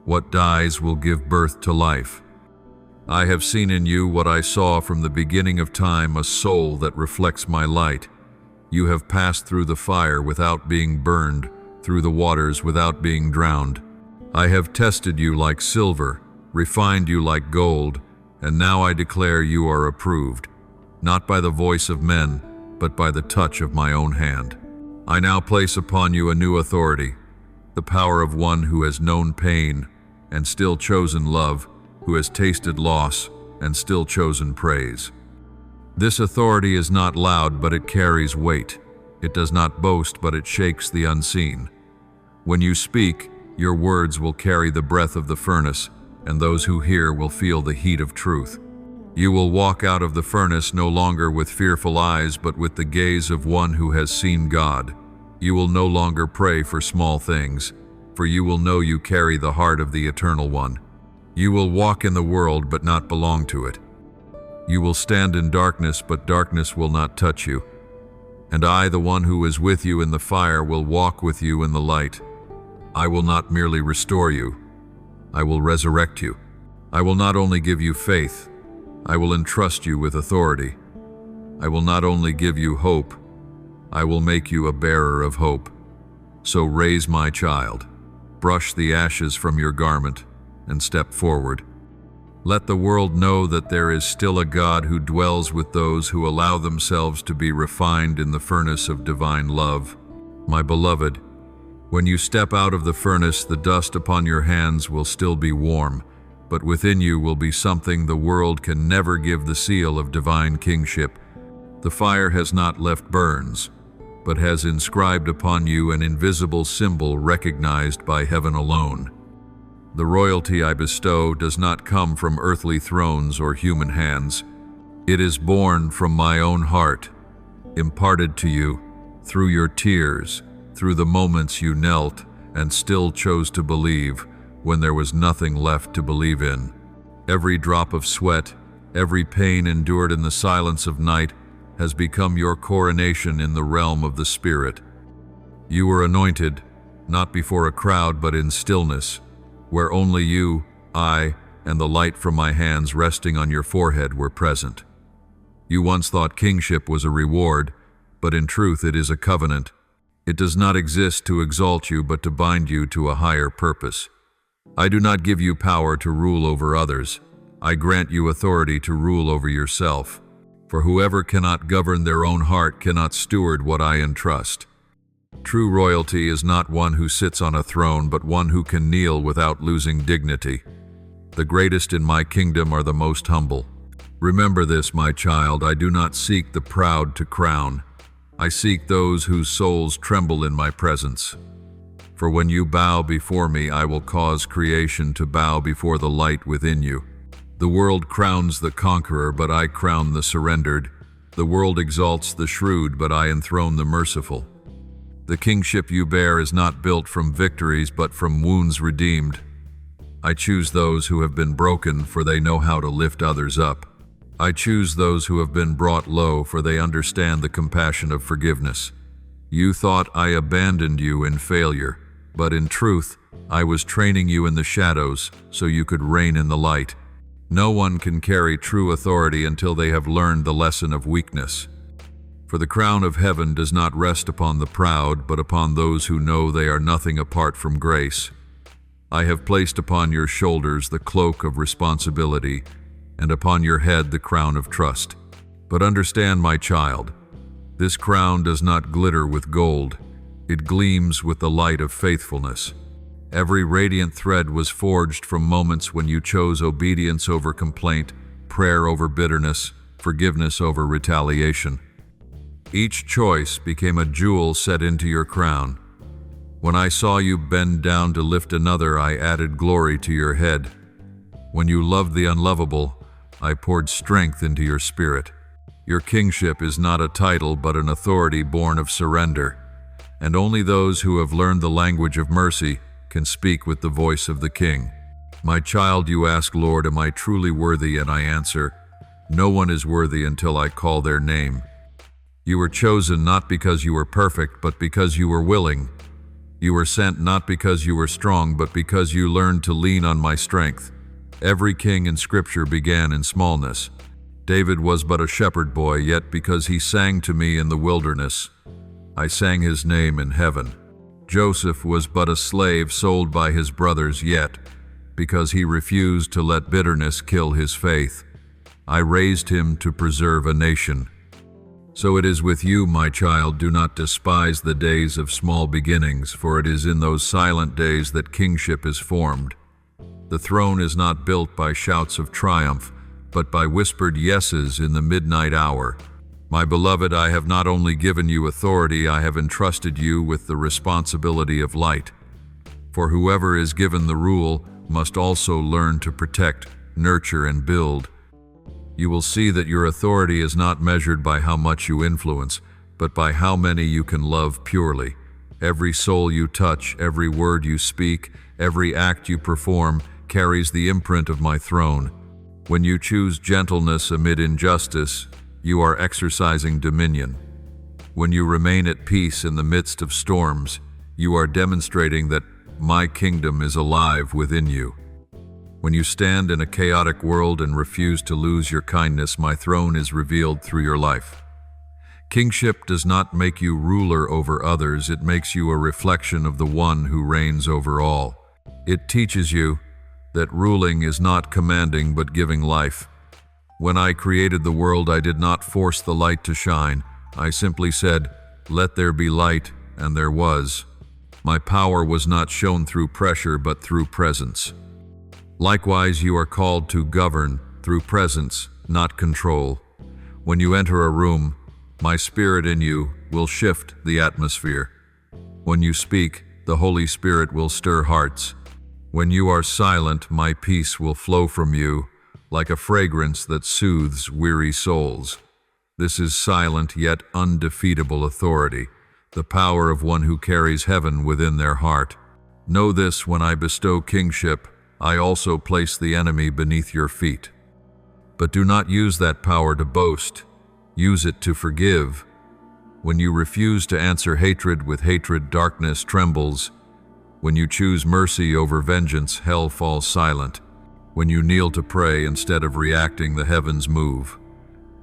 What dies will give birth to life. I have seen in you what I saw from the beginning of time, a soul that reflects my light. You have passed through the fire without being burned, through the waters without being drowned. I have tested you like silver, refined you like gold, and now I declare you are approved, not by the voice of men, but by the touch of my own hand. I now place upon you a new authority, the power of one who has known pain and still chosen love, who has tasted loss and still chosen praise. This authority is not loud, but it carries weight. It does not boast, but it shakes the unseen. When you speak, your words will carry the breath of the furnace, and those who hear will feel the heat of truth. You will walk out of the furnace no longer with fearful eyes, but with the gaze of one who has seen God. You will no longer pray for small things, for you will know you carry the heart of the Eternal One. You will walk in the world but not belong to it. You will stand in darkness, but darkness will not touch you, And I, the one who is with you in the fire, will walk with you in the light. I will not merely restore you, I will resurrect you. I will not only give you faith, I will entrust you with authority. I will not only give you hope, I will make you a bearer of hope. So raise, my child, brush the ashes from your garment, and step forward. Let the world know that there is still a God who dwells with those who allow themselves to be refined in the furnace of divine love. My beloved, when you step out of the furnace, the dust upon your hands will still be warm, but within you will be something the world can never give the seal of divine kingship. The fire has not left burns, but has inscribed upon you an invisible symbol recognized by heaven alone. The royalty I bestow does not come from earthly thrones or human hands. It is born from my own heart, imparted to you through your tears, through the moments you knelt and still chose to believe when there was nothing left to believe in. Every drop of sweat, every pain endured in the silence of night has become your coronation in the realm of the Spirit. You were anointed, not before a crowd but in stillness, where only you, I, and the light from my hands resting on your forehead were present. You once thought kingship was a reward, but in truth it is a covenant. It does not exist to exalt you, but to bind you to a higher purpose. I do not give you power to rule over others. I grant you authority to rule over yourself. For whoever cannot govern their own heart cannot steward what I entrust. True royalty is not one who sits on a throne, but one who can kneel without losing dignity. The greatest in my kingdom are the most humble. Remember this, my child, I do not seek the proud to crown. I seek those whose souls tremble in my presence. For when you bow before me, I will cause creation to bow before the light within you. The world crowns the conqueror, but I crown the surrendered. The world exalts the shrewd, but I enthrone the merciful. The kingship you bear is not built from victories, but from wounds redeemed. I choose those who have been broken, for they know how to lift others up. I choose those who have been brought low, for they understand the compassion of forgiveness. You thought I abandoned you in failure, but in truth, I was training you in the shadows so you could reign in the light. No one can carry true authority until they have learned the lesson of weakness. For the crown of heaven does not rest upon the proud, but upon those who know they are nothing apart from grace. I have placed upon your shoulders the cloak of responsibility, and upon your head the crown of trust. But understand, my child, this crown does not glitter with gold. It gleams with the light of faithfulness. Every radiant thread was forged from moments when you chose obedience over complaint, prayer over bitterness, forgiveness over retaliation. Each choice became a jewel set into your crown. When I saw you bend down to lift another, I added glory to your head. When you loved the unlovable, I poured strength into your spirit. Your kingship is not a title, but an authority born of surrender. And only those who have learned the language of mercy can speak with the voice of the King. My child, you ask, Lord, am I truly worthy? And I answer, no one is worthy until I call their name. You were chosen not because you were perfect, but because you were willing. You were sent not because you were strong, but because you learned to lean on my strength. Every king in Scripture began in smallness. David was but a shepherd boy, yet because he sang to me in the wilderness, I sang his name in heaven. Joseph was but a slave sold by his brothers, yet because he refused to let bitterness kill his faith, I raised him to preserve a nation. So it is with you, my child. Do not despise the days of small beginnings, for it is in those silent days that kingship is formed. The throne is not built by shouts of triumph, but by whispered yeses in the midnight hour. My beloved, I have not only given you authority, I have entrusted you with the responsibility of light. For whoever is given the rule must also learn to protect, nurture, and build. You will see that your authority is not measured by how much you influence, but by how many you can love purely. Every soul you touch, every word you speak, every act you perform carries the imprint of my throne. When you choose gentleness amid injustice, you are exercising dominion. When you remain at peace in the midst of storms, you are demonstrating that my kingdom is alive within you. When you stand in a chaotic world and refuse to lose your kindness, my throne is revealed through your life. Kingship does not make you ruler over others, it makes you a reflection of the one who reigns over all. It teaches you that ruling is not commanding but giving life. When I created the world, I did not force the light to shine. I simply said, "Let there be light," and there was. My power was not shown through pressure but through presence. Likewise, you are called to govern through presence, not control. When you enter a room, my spirit in you will shift the atmosphere. When you speak, the Holy Spirit will stir hearts. When you are silent, my peace will flow from you, like a fragrance that soothes weary souls. This is silent yet undefeatable authority, the power of one who carries heaven within their heart. Know this: when I bestow kingship, I also place the enemy beneath your feet. But do not use that power to boast. Use it to forgive. When you refuse to answer hatred with hatred, darkness trembles. When you choose mercy over vengeance, hell falls silent. When you kneel to pray instead of reacting, the heavens move.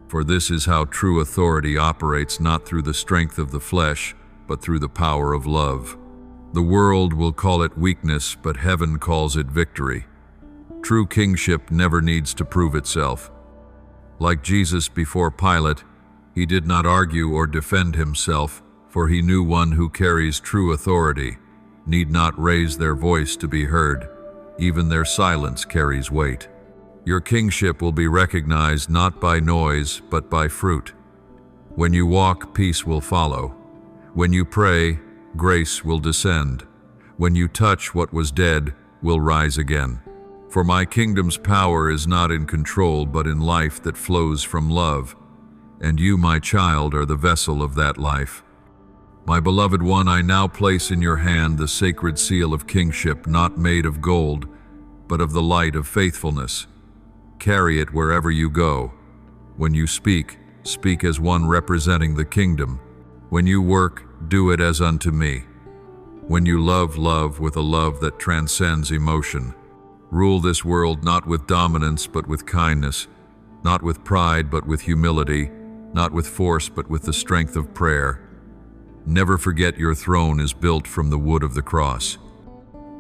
For this is how true authority operates, not through the strength of the flesh, but through the power of love. The world will call it weakness, but heaven calls it victory. True kingship never needs to prove itself. Like Jesus before Pilate, he did not argue or defend himself, for he knew one who carries true authority need not raise their voice to be heard. Even their silence carries weight. Your kingship will be recognized not by noise, but by fruit. When you walk, peace will follow. When you pray, grace will descend. When you touch what was dead, will rise again. For my kingdom's power is not in control, but in life that flows from love. And you, my child, are the vessel of that life. My beloved one, I now place in your hand the sacred seal of kingship, not made of gold, but of the light of faithfulness. Carry it wherever you go. When you speak, speak as one representing the kingdom. When you work, do it as unto me. When you love, love with a love that transcends emotion. Rule this world not with dominance but with kindness, not with pride but with humility, not with force but with the strength of prayer. Never forget your throne is built from the wood of the cross.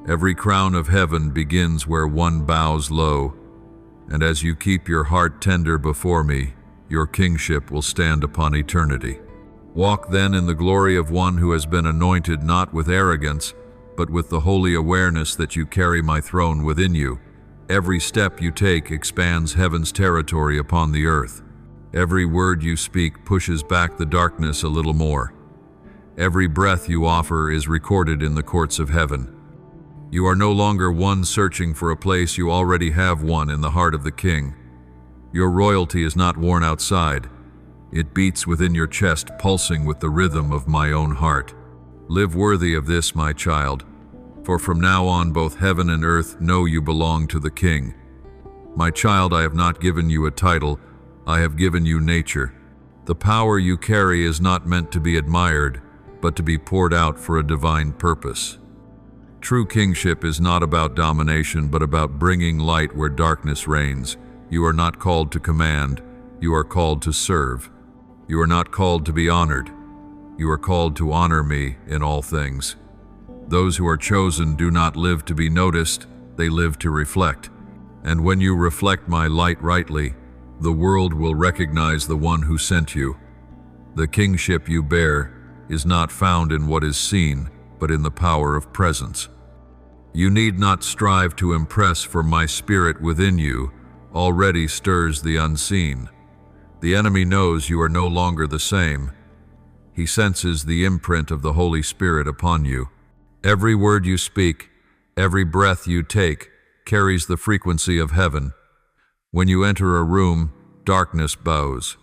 Every crown of heaven begins where one bows low, and as you keep your heart tender before me, your kingship will stand upon eternity. Walk then in the glory of one who has been anointed, not with arrogance, but with the holy awareness that you carry my throne within you. Every step you take expands heaven's territory upon the earth. Every word you speak pushes back the darkness a little more. Every breath you offer is recorded in the courts of heaven. You are no longer one searching for a place, you already have one in the heart of the King. Your royalty is not worn outside. It beats within your chest, pulsing with the rhythm of my own heart. Live worthy of this, my child, for from now on both heaven and earth know you belong to the King. My child, I have not given you a title, I have given you nature. The power you carry is not meant to be admired, but to be poured out for a divine purpose. True kingship is not about domination, but about bringing light where darkness reigns. You are not called to command, you are called to serve. You are not called to be honored, you are called to honor me in all things. Those who are chosen do not live to be noticed, they live to reflect. And when you reflect my light rightly, the world will recognize the one who sent you. The kingship you bear is not found in what is seen, but in the power of presence. You need not strive to impress, for my spirit within you already stirs the unseen. The enemy knows you are no longer the same. He senses the imprint of the Holy Spirit upon you. Every word you speak, every breath you take, carries the frequency of heaven. When you enter a room, darkness bows.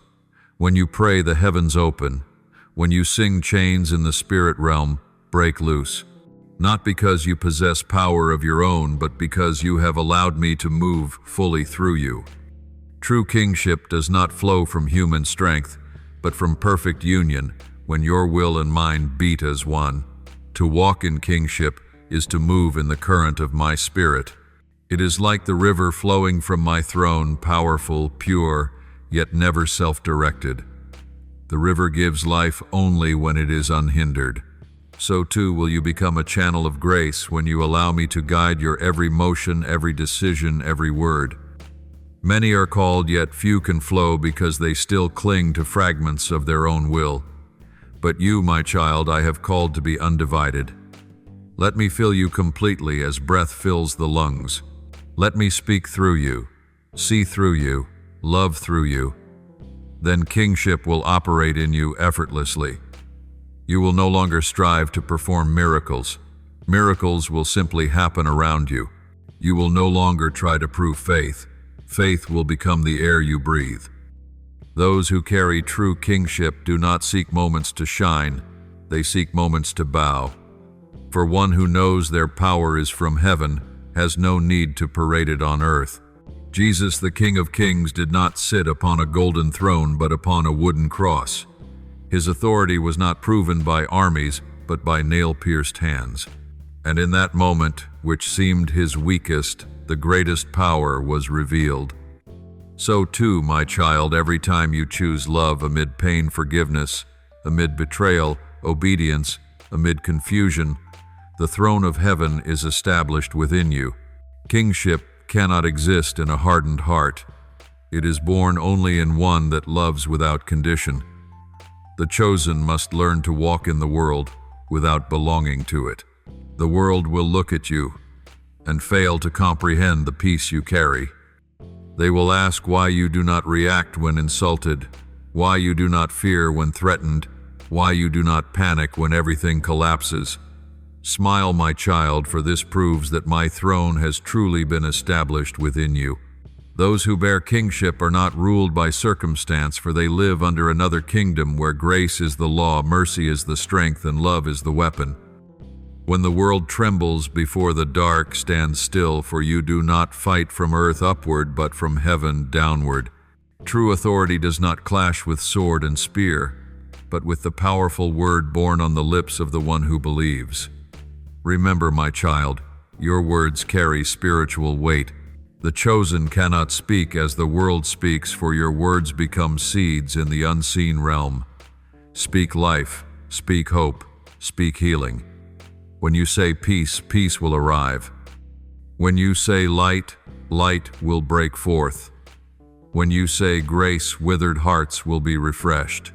When you pray, the heavens open. When you sing, chains in the spirit realm break loose. Not because you possess power of your own, but because you have allowed me to move fully through you. True kingship does not flow from human strength, but from perfect union, when your will and mine beat as one. To walk in kingship is to move in the current of my spirit. It is like the river flowing from my throne, powerful, pure, yet never self-directed. The river gives life only when it is unhindered. So too will you become a channel of grace when you allow me to guide your every motion, every decision, every word. Many are called, yet few can flow because they still cling to fragments of their own will. But you, my child, I have called to be undivided. Let me fill you completely as breath fills the lungs. Let me speak through you, see through you, love through you. Then kingship will operate in you effortlessly. You will no longer strive to perform miracles. Miracles will simply happen around you. You will no longer try to prove faith. Faith will become the air you breathe. Those who carry true kingship do not seek moments to shine, they seek moments to bow. For one who knows their power is from heaven has no need to parade it on earth. Jesus, the King of Kings, did not sit upon a golden throne but upon a wooden cross. His authority was not proven by armies but by nail-pierced hands. And in that moment, which seemed his weakest, the greatest power was revealed. So too, my child, every time you choose love amid pain, forgiveness, amid betrayal, obedience, amid confusion, the throne of heaven is established within you. Kingship cannot exist in a hardened heart. It is born only in one that loves without condition. The chosen must learn to walk in the world without belonging to it. The world will look at you and fail to comprehend the peace you carry. They will ask why you do not react when insulted, why you do not fear when threatened, why you do not panic when everything collapses. Smile, my child, for this proves that my throne has truly been established within you. Those who bear kingship are not ruled by circumstance, for they live under another kingdom where grace is the law, mercy is the strength, and love is the weapon. When the world trembles before the dark, stand still, for you do not fight from earth upward, but from heaven downward. True authority does not clash with sword and spear, but with the powerful word born on the lips of the one who believes. Remember, my child, your words carry spiritual weight. The chosen cannot speak as the world speaks, for your words become seeds in the unseen realm. Speak life, speak hope, speak healing. When you say peace, peace will arrive. When you say light, light will break forth. When you say grace, withered hearts will be refreshed.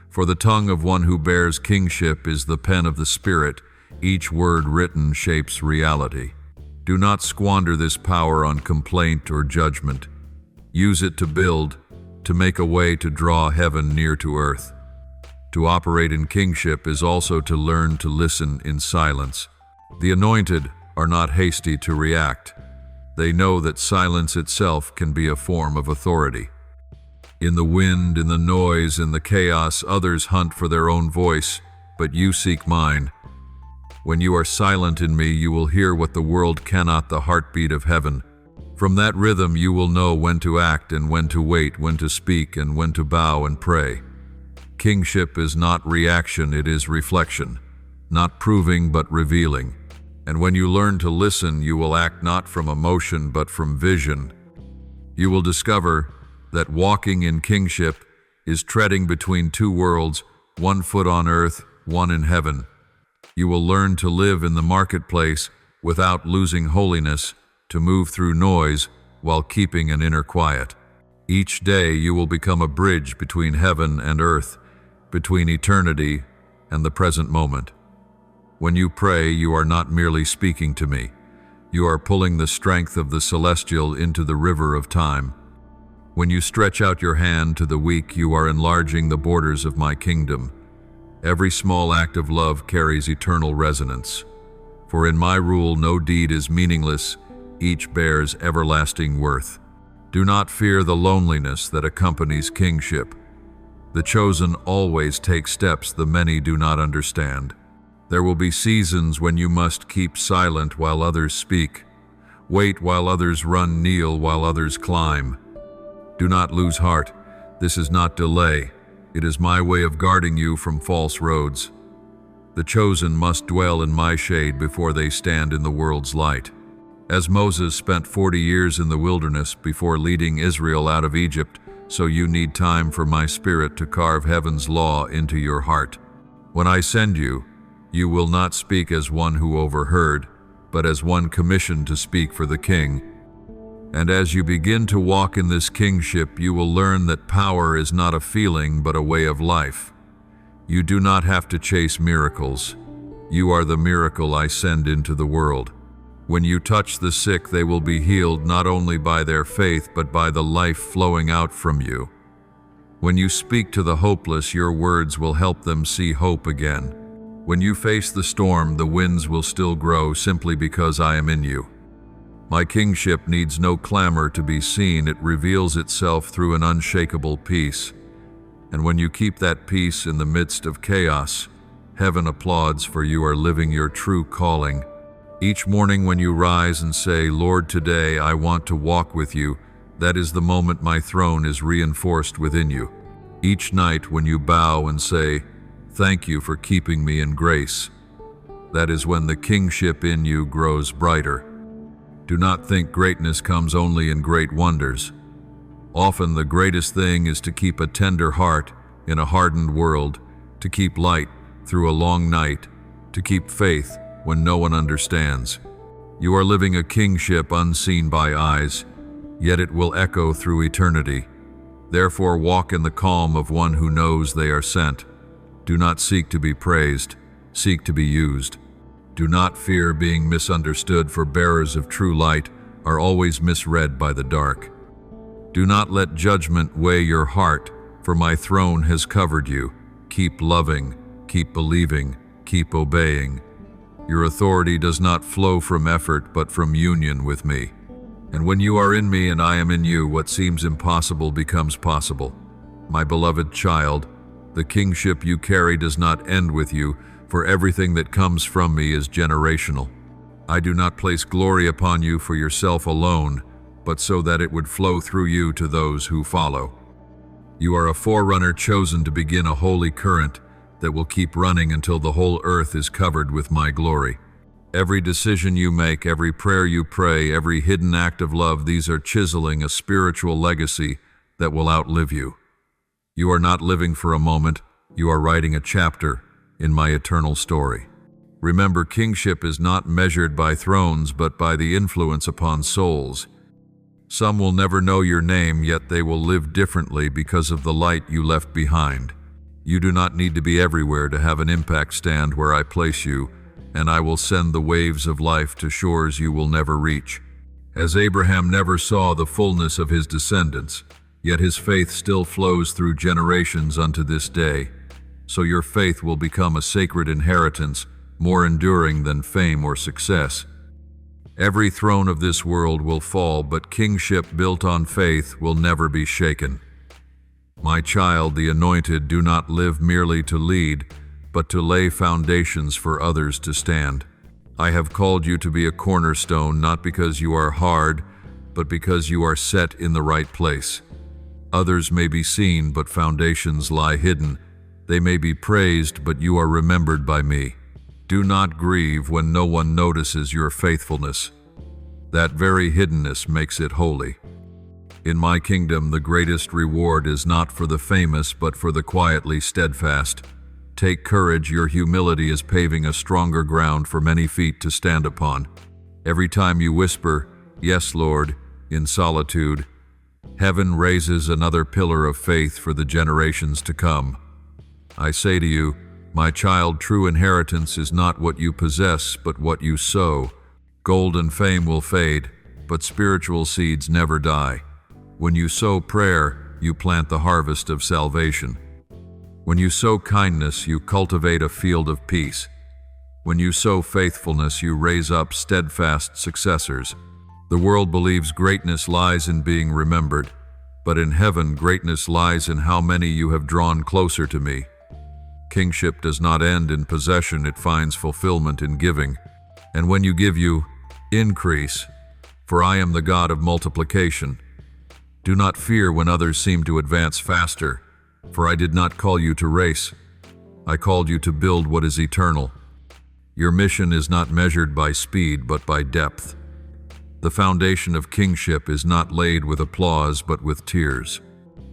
For the tongue of one who bears kingship is the pen of the Spirit. Each word written shapes reality. Do not squander this power on complaint or judgment. Use it to build, to make a way to draw heaven near to earth. To operate in kingship is also to learn to listen in silence. The anointed are not hasty to react. They know that silence itself can be a form of authority. In the wind, in the noise, in the chaos, others hunt for their own voice, but you seek mine. When you are silent in me, you will hear what the world cannot, the heartbeat of heaven. From that rhythm you will know when to act and when to wait, when to speak and when to bow and pray. Kingship is not reaction, it is reflection. Not proving, but revealing. And when you learn to listen, you will act not from emotion, but from vision. You will discover that walking in kingship is treading between two worlds, one foot on earth, one in heaven. You will learn to live in the marketplace without losing holiness, to move through noise while keeping an inner quiet. Each day you will become a bridge between heaven and earth, between eternity and the present moment. When you pray, you are not merely speaking to me. You are pulling the strength of the celestial into the river of time. When you stretch out your hand to the weak, you are enlarging the borders of my kingdom. Every small act of love carries eternal resonance. For in my rule no deed is meaningless, each bears everlasting worth. Do not fear the loneliness that accompanies kingship. The chosen always take steps the many do not understand. There will be seasons when you must keep silent while others speak. Wait while others run, kneel while others climb. Do not lose heart. This is not delay. It is my way of guarding you from false roads. The chosen must dwell in my shade before they stand in the world's light. As Moses spent 40 years in the wilderness before leading Israel out of Egypt, so you need time for my Spirit to carve heaven's law into your heart. When I send you, you will not speak as one who overheard, but as one commissioned to speak for the king. And as you begin to walk in this kingship, you will learn that power is not a feeling but a way of life. You do not have to chase miracles. You are the miracle I send into the world. When you touch the sick, they will be healed not only by their faith but by the life flowing out from you. When you speak to the hopeless, your words will help them see hope again. When you face the storm, the winds will still grow simply because I am in you. My kingship needs no clamor to be seen. It reveals itself through an unshakable peace. And when you keep that peace in the midst of chaos, heaven applauds, for you are living your true calling. Each morning when you rise and say, Lord, today I want to walk with you, that is the moment my throne is reinforced within you. Each night when you bow and say, thank you for keeping me in grace, that is when the kingship in you grows brighter. Do not think greatness comes only in great wonders. Often the greatest thing is to keep a tender heart in a hardened world, to keep light through a long night, to keep faith when no one understands. You are living a kingship unseen by eyes, yet it will echo through eternity. Therefore walk in the calm of one who knows they are sent. Do not seek to be praised, seek to be used. Do not fear being misunderstood, for bearers of true light are always misread by the dark. Do not let judgment weigh your heart, for my throne has covered you. Keep loving, keep believing, keep obeying. Your authority does not flow from effort, but from union with me. And when you are in me and I am in you, what seems impossible becomes possible. My beloved child, the kingship you carry does not end with you, for everything that comes from me is generational. I do not place glory upon you for yourself alone, but so that it would flow through you to those who follow. You are a forerunner chosen to begin a holy current that will keep running until the whole earth is covered with my glory. Every decision you make, every prayer you pray, every hidden act of love, these are chiseling a spiritual legacy that will outlive you. You are not living for a moment, you are writing a chapter in my eternal story. Remember, kingship is not measured by thrones, but by the influence upon souls. Some will never know your name, yet they will live differently because of the light you left behind. You do not need to be everywhere to have an impact. Stand where I place you, and I will send the waves of life to shores you will never reach. As Abraham never saw the fullness of his descendants, yet his faith still flows through generations unto this day. So your faith will become a sacred inheritance, more enduring than fame or success. Every throne of this world will fall, but kingship built on faith will never be shaken. My child, the anointed, do not live merely to lead, but to lay foundations for others to stand. I have called you to be a cornerstone, not because you are hard, but because you are set in the right place. Others may be seen, but foundations lie hidden. They may be praised, but you are remembered by me. Do not grieve when no one notices your faithfulness. That very hiddenness makes it holy. In my kingdom, the greatest reward is not for the famous, but for the quietly steadfast. Take courage, your humility is paving a stronger ground for many feet to stand upon. Every time you whisper, "Yes, Lord," in solitude, heaven raises another pillar of faith for the generations to come. I say to you, my child, true inheritance is not what you possess, but what you sow. Gold and fame will fade, but spiritual seeds never die. When you sow prayer, you plant the harvest of salvation. When you sow kindness, you cultivate a field of peace. When you sow faithfulness, you raise up steadfast successors. The world believes greatness lies in being remembered, but in heaven, greatness lies in how many you have drawn closer to me. Kingship does not end in possession, it finds fulfillment in giving. And when you give, you increase, for I am the God of multiplication. Do not fear when others seem to advance faster. For I did not call you to race. I called you to build what is eternal. Your mission is not measured by speed, but by depth. The foundation of kingship is not laid with applause, but with tears.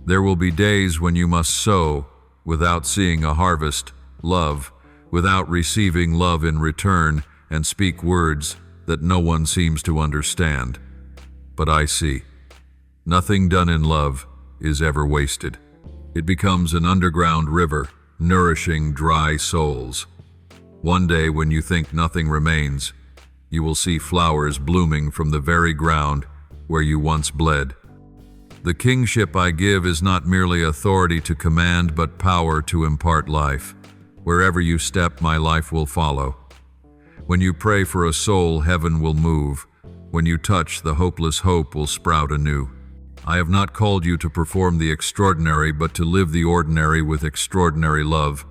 There will be days when you must sow without seeing a harvest, love without receiving love in return, and speak words that no one seems to understand. But I see. Nothing done in love is ever wasted. It becomes an underground river, nourishing dry souls. One day when you think nothing remains, you will see flowers blooming from the very ground where you once bled. The kingship I give is not merely authority to command, but power to impart life. Wherever you step, my life will follow. When you pray for a soul, heaven will move. When you touch, the hopeless hope will sprout anew. I have not called you to perform the extraordinary, but to live the ordinary with extraordinary love.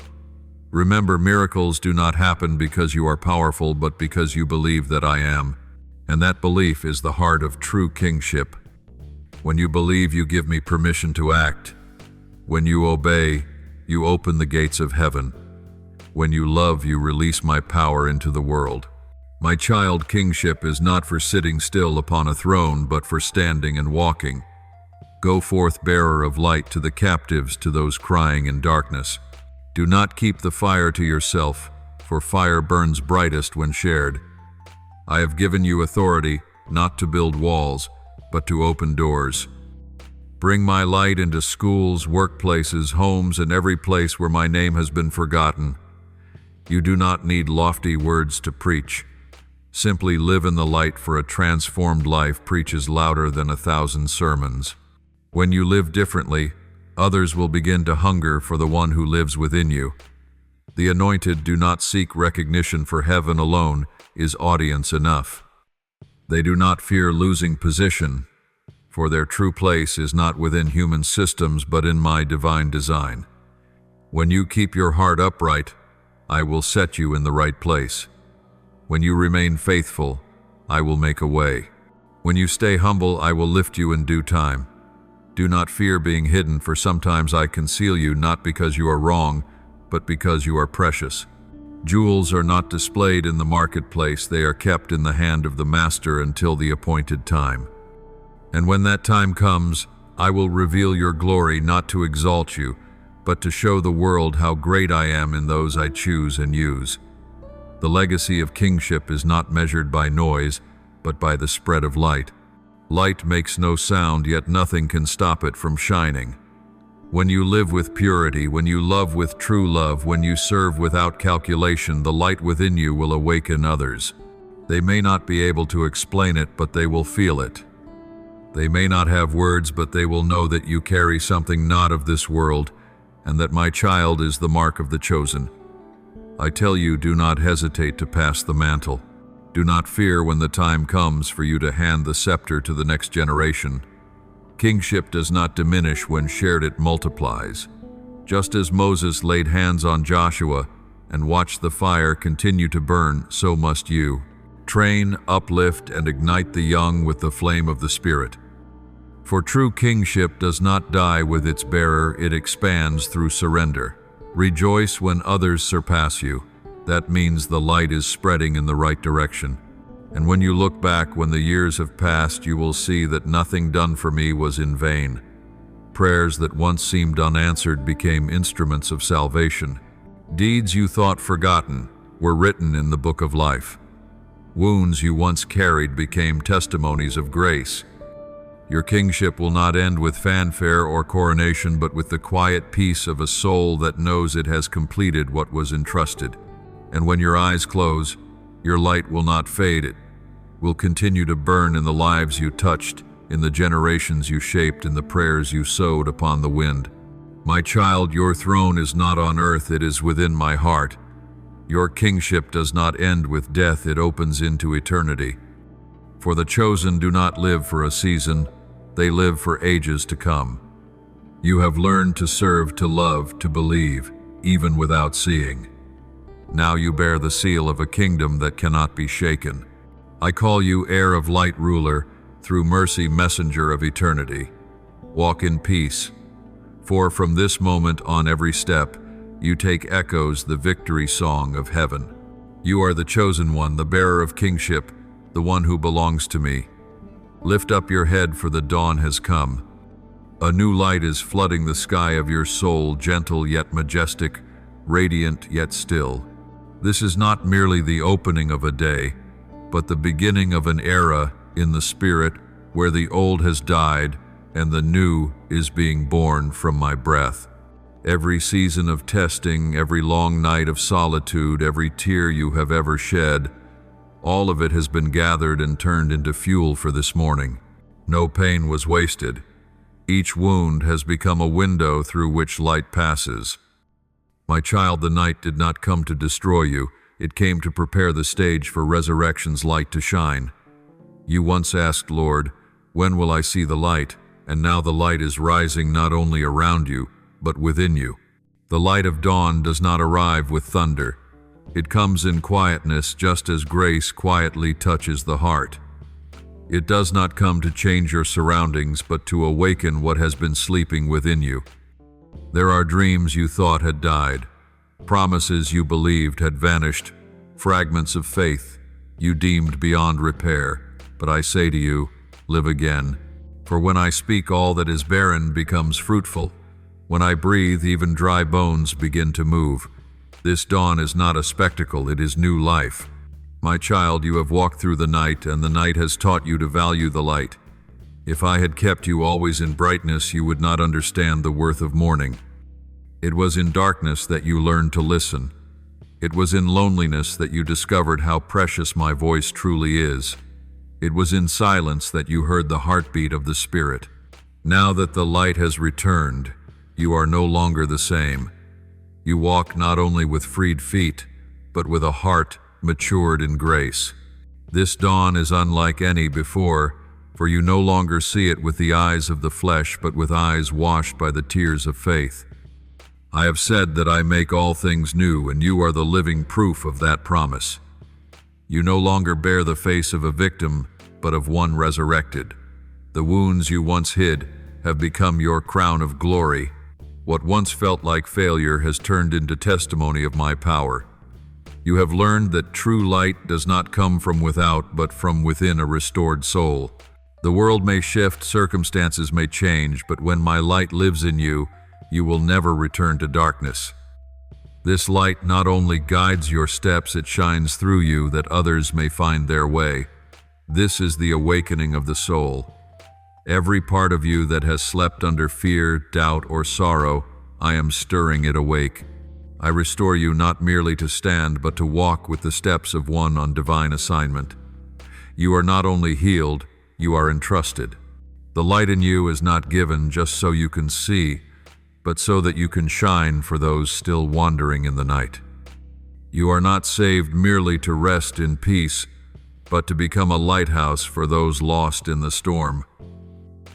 Remember, miracles do not happen because you are powerful, but because you believe that I am. And that belief is the heart of true kingship. When you believe, you give me permission to act. When you obey, you open the gates of heaven. When you love, you release my power into the world. My child, kingship is not for sitting still upon a throne, but for standing and walking. Go forth, bearer of light, to the captives, to those crying in darkness. Do not keep the fire to yourself, for fire burns brightest when shared. I have given you authority, not to build walls, but to open doors. Bring my light into schools, workplaces, homes, and every place where my name has been forgotten. You do not need lofty words to preach. Simply live in the light, for a transformed life preaches louder than 1,000 sermons. When you live differently, others will begin to hunger for the one who lives within you. The anointed do not seek recognition, for heaven alone is audience enough. They do not fear losing position, for their true place is not within human systems, but in my divine design. When you keep your heart upright, I will set you in the right place. When you remain faithful, I will make a way. When you stay humble, I will lift you in due time. Do not fear being hidden, for sometimes I conceal you, not because you are wrong, but because you are precious. Jewels are not displayed in the marketplace, they are kept in the hand of the master until the appointed time. And when that time comes, I will reveal your glory, not to exalt you, but to show the world how great I am in those I choose and use. The legacy of kingship is not measured by noise, but by the spread of light. Light makes no sound, yet nothing can stop it from shining. When you live with purity, when you love with true love, when you serve without calculation, the light within you will awaken others. They may not be able to explain it, but they will feel it. They may not have words, but they will know that you carry something not of this world, and that my child is the mark of the chosen. I tell you, do not hesitate to pass the mantle. Do not fear when the time comes for you to hand the scepter to the next generation. Kingship does not diminish when shared, it multiplies. Just as Moses laid hands on Joshua and watched the fire continue to burn, so must you. Train, uplift, and ignite the young with the flame of the Spirit. For true kingship does not die with its bearer, it expands through surrender. Rejoice when others surpass you. That means the light is spreading in the right direction. And when you look back, when the years have passed, you will see that nothing done for me was in vain. Prayers that once seemed unanswered became instruments of salvation. Deeds you thought forgotten were written in the book of life. Wounds you once carried became testimonies of grace. Your kingship will not end with fanfare or coronation, but with the quiet peace of a soul that knows it has completed what was entrusted. And when your eyes close, your light will not fade, it will continue to burn in the lives you touched, in the generations you shaped, in the prayers you sowed upon the wind. My child, your throne is not on earth, it is within my heart. Your kingship does not end with death, it opens into eternity. For the chosen do not live for a season, they live for ages to come. You have learned to serve, to love, to believe, even without seeing. Now you bear the seal of a kingdom that cannot be shaken. I call you heir of light, ruler, through mercy, messenger of eternity. Walk in peace, For from this moment on every step, you take echoes the victory song of heaven. You are the chosen one, the bearer of kingship, the one who belongs to me. Lift up your head, for the dawn has come. A new light is flooding the sky of your soul, gentle yet majestic, radiant yet still. This is not merely the opening of a day, but the beginning of an era in the spirit where the old has died and the new is being born from my breath. Every season of testing, every long night of solitude, every tear you have ever shed, all of it has been gathered and turned into fuel for this morning. No pain was wasted. Each wound has become a window through which light passes. My child, the night did not come to destroy you. It came to prepare the stage for resurrection's light to shine. You once asked, Lord, when will I see the light? And now the light is rising not only around you, but within you. The light of dawn does not arrive with thunder. It comes in quietness, just as grace quietly touches the heart. It does not come to change your surroundings, but to awaken what has been sleeping within you. There are dreams you thought had died, promises you believed had vanished, fragments of faith you deemed beyond repair. But I say to you, live again. For when I speak, all that is barren becomes fruitful. When I breathe, even dry bones begin to move. This dawn is not a spectacle, it is new life. My child, you have walked through the night, and the night has taught you to value the light. If I had kept you always in brightness, you would not understand the worth of morning. It was in darkness that you learned to listen. It was in loneliness that you discovered how precious my voice truly is. It was in silence that you heard the heartbeat of the Spirit. Now that the light has returned, you are no longer the same. You walk not only with freed feet, but with a heart matured in grace. This dawn is unlike any before, for you no longer see it with the eyes of the flesh, but with eyes washed by the tears of faith. I have said that I make all things new, and you are the living proof of that promise. You no longer bear the face of a victim, but of one resurrected. The wounds you once hid have become your crown of glory. What once felt like failure has turned into testimony of my power. You have learned that true light does not come from without, but from within a restored soul. The world may shift, circumstances may change, but when my light lives in you, you will never return to darkness. This light not only guides your steps, it shines through you that others may find their way. This is the awakening of the soul. Every part of you that has slept under fear, doubt, or sorrow, I am stirring it awake. I restore you not merely to stand, but to walk with the steps of one on divine assignment. You are not only healed, you are entrusted. The light in you is not given just so you can see, but so that you can shine for those still wandering in the night. You are not saved merely to rest in peace, but to become a lighthouse for those lost in the storm.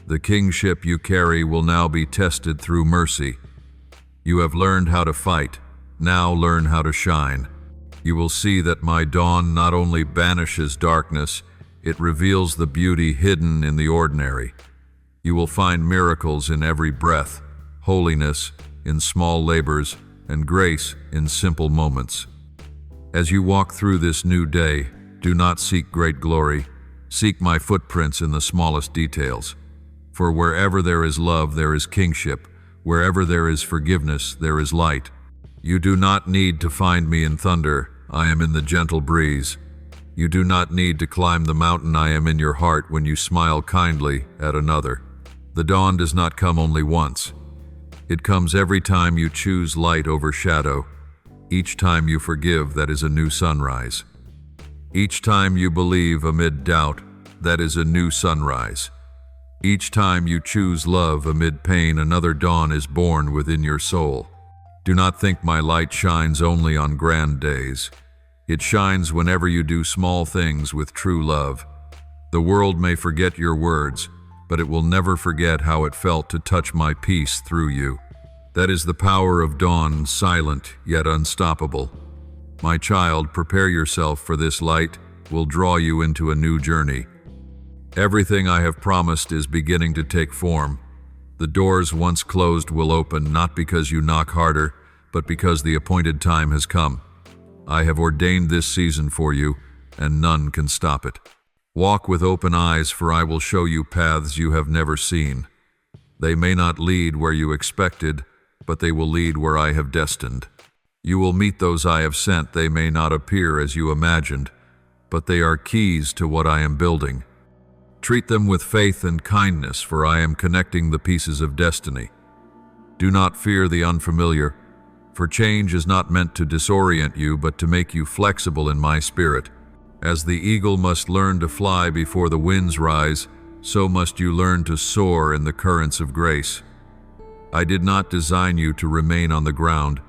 The kingship you carry will now be tested through mercy. You have learned how to fight, now learn how to shine. You will see that my dawn not only banishes darkness, it reveals the beauty hidden in the ordinary. You will find miracles in every breath, holiness in small labors, and grace in simple moments. As you walk through this new day, do not seek great glory. Seek my footprints in the smallest details. For wherever there is love, there is kingship. Wherever there is forgiveness, there is light. You do not need to find me in thunder. I am in the gentle breeze. You do not need to climb the mountain. I am in your heart when you smile kindly at another. The dawn does not come only once. It comes every time you choose light over shadow. Each time you forgive, that is a new sunrise. Each time you believe amid doubt, that is a new sunrise. Each time you choose love amid pain, another dawn is born within your soul. Do not think my light shines only on grand days. It shines whenever you do small things with true love. The world may forget your words, but it will never forget how it felt to touch my peace through you. That is the power of dawn, silent yet unstoppable. My child, prepare yourself, for this light will draw you into a new journey. Everything I have promised is beginning to take form. The doors once closed will open, not because you knock harder, but because the appointed time has come. I have ordained this season for you, and none can stop it. Walk with open eyes, for I will show you paths you have never seen. They may not lead where you expected, but they will lead where I have destined. You will meet those I have sent. They may not appear as you imagined, but they are keys to what I am building. Treat them with faith and kindness, for I am connecting the pieces of destiny. Do not fear the unfamiliar, for change is not meant to disorient you, but to make you flexible in my spirit. As the eagle must learn to fly before the winds rise, so must you learn to soar in the currents of grace. I did not design you to remain on the ground.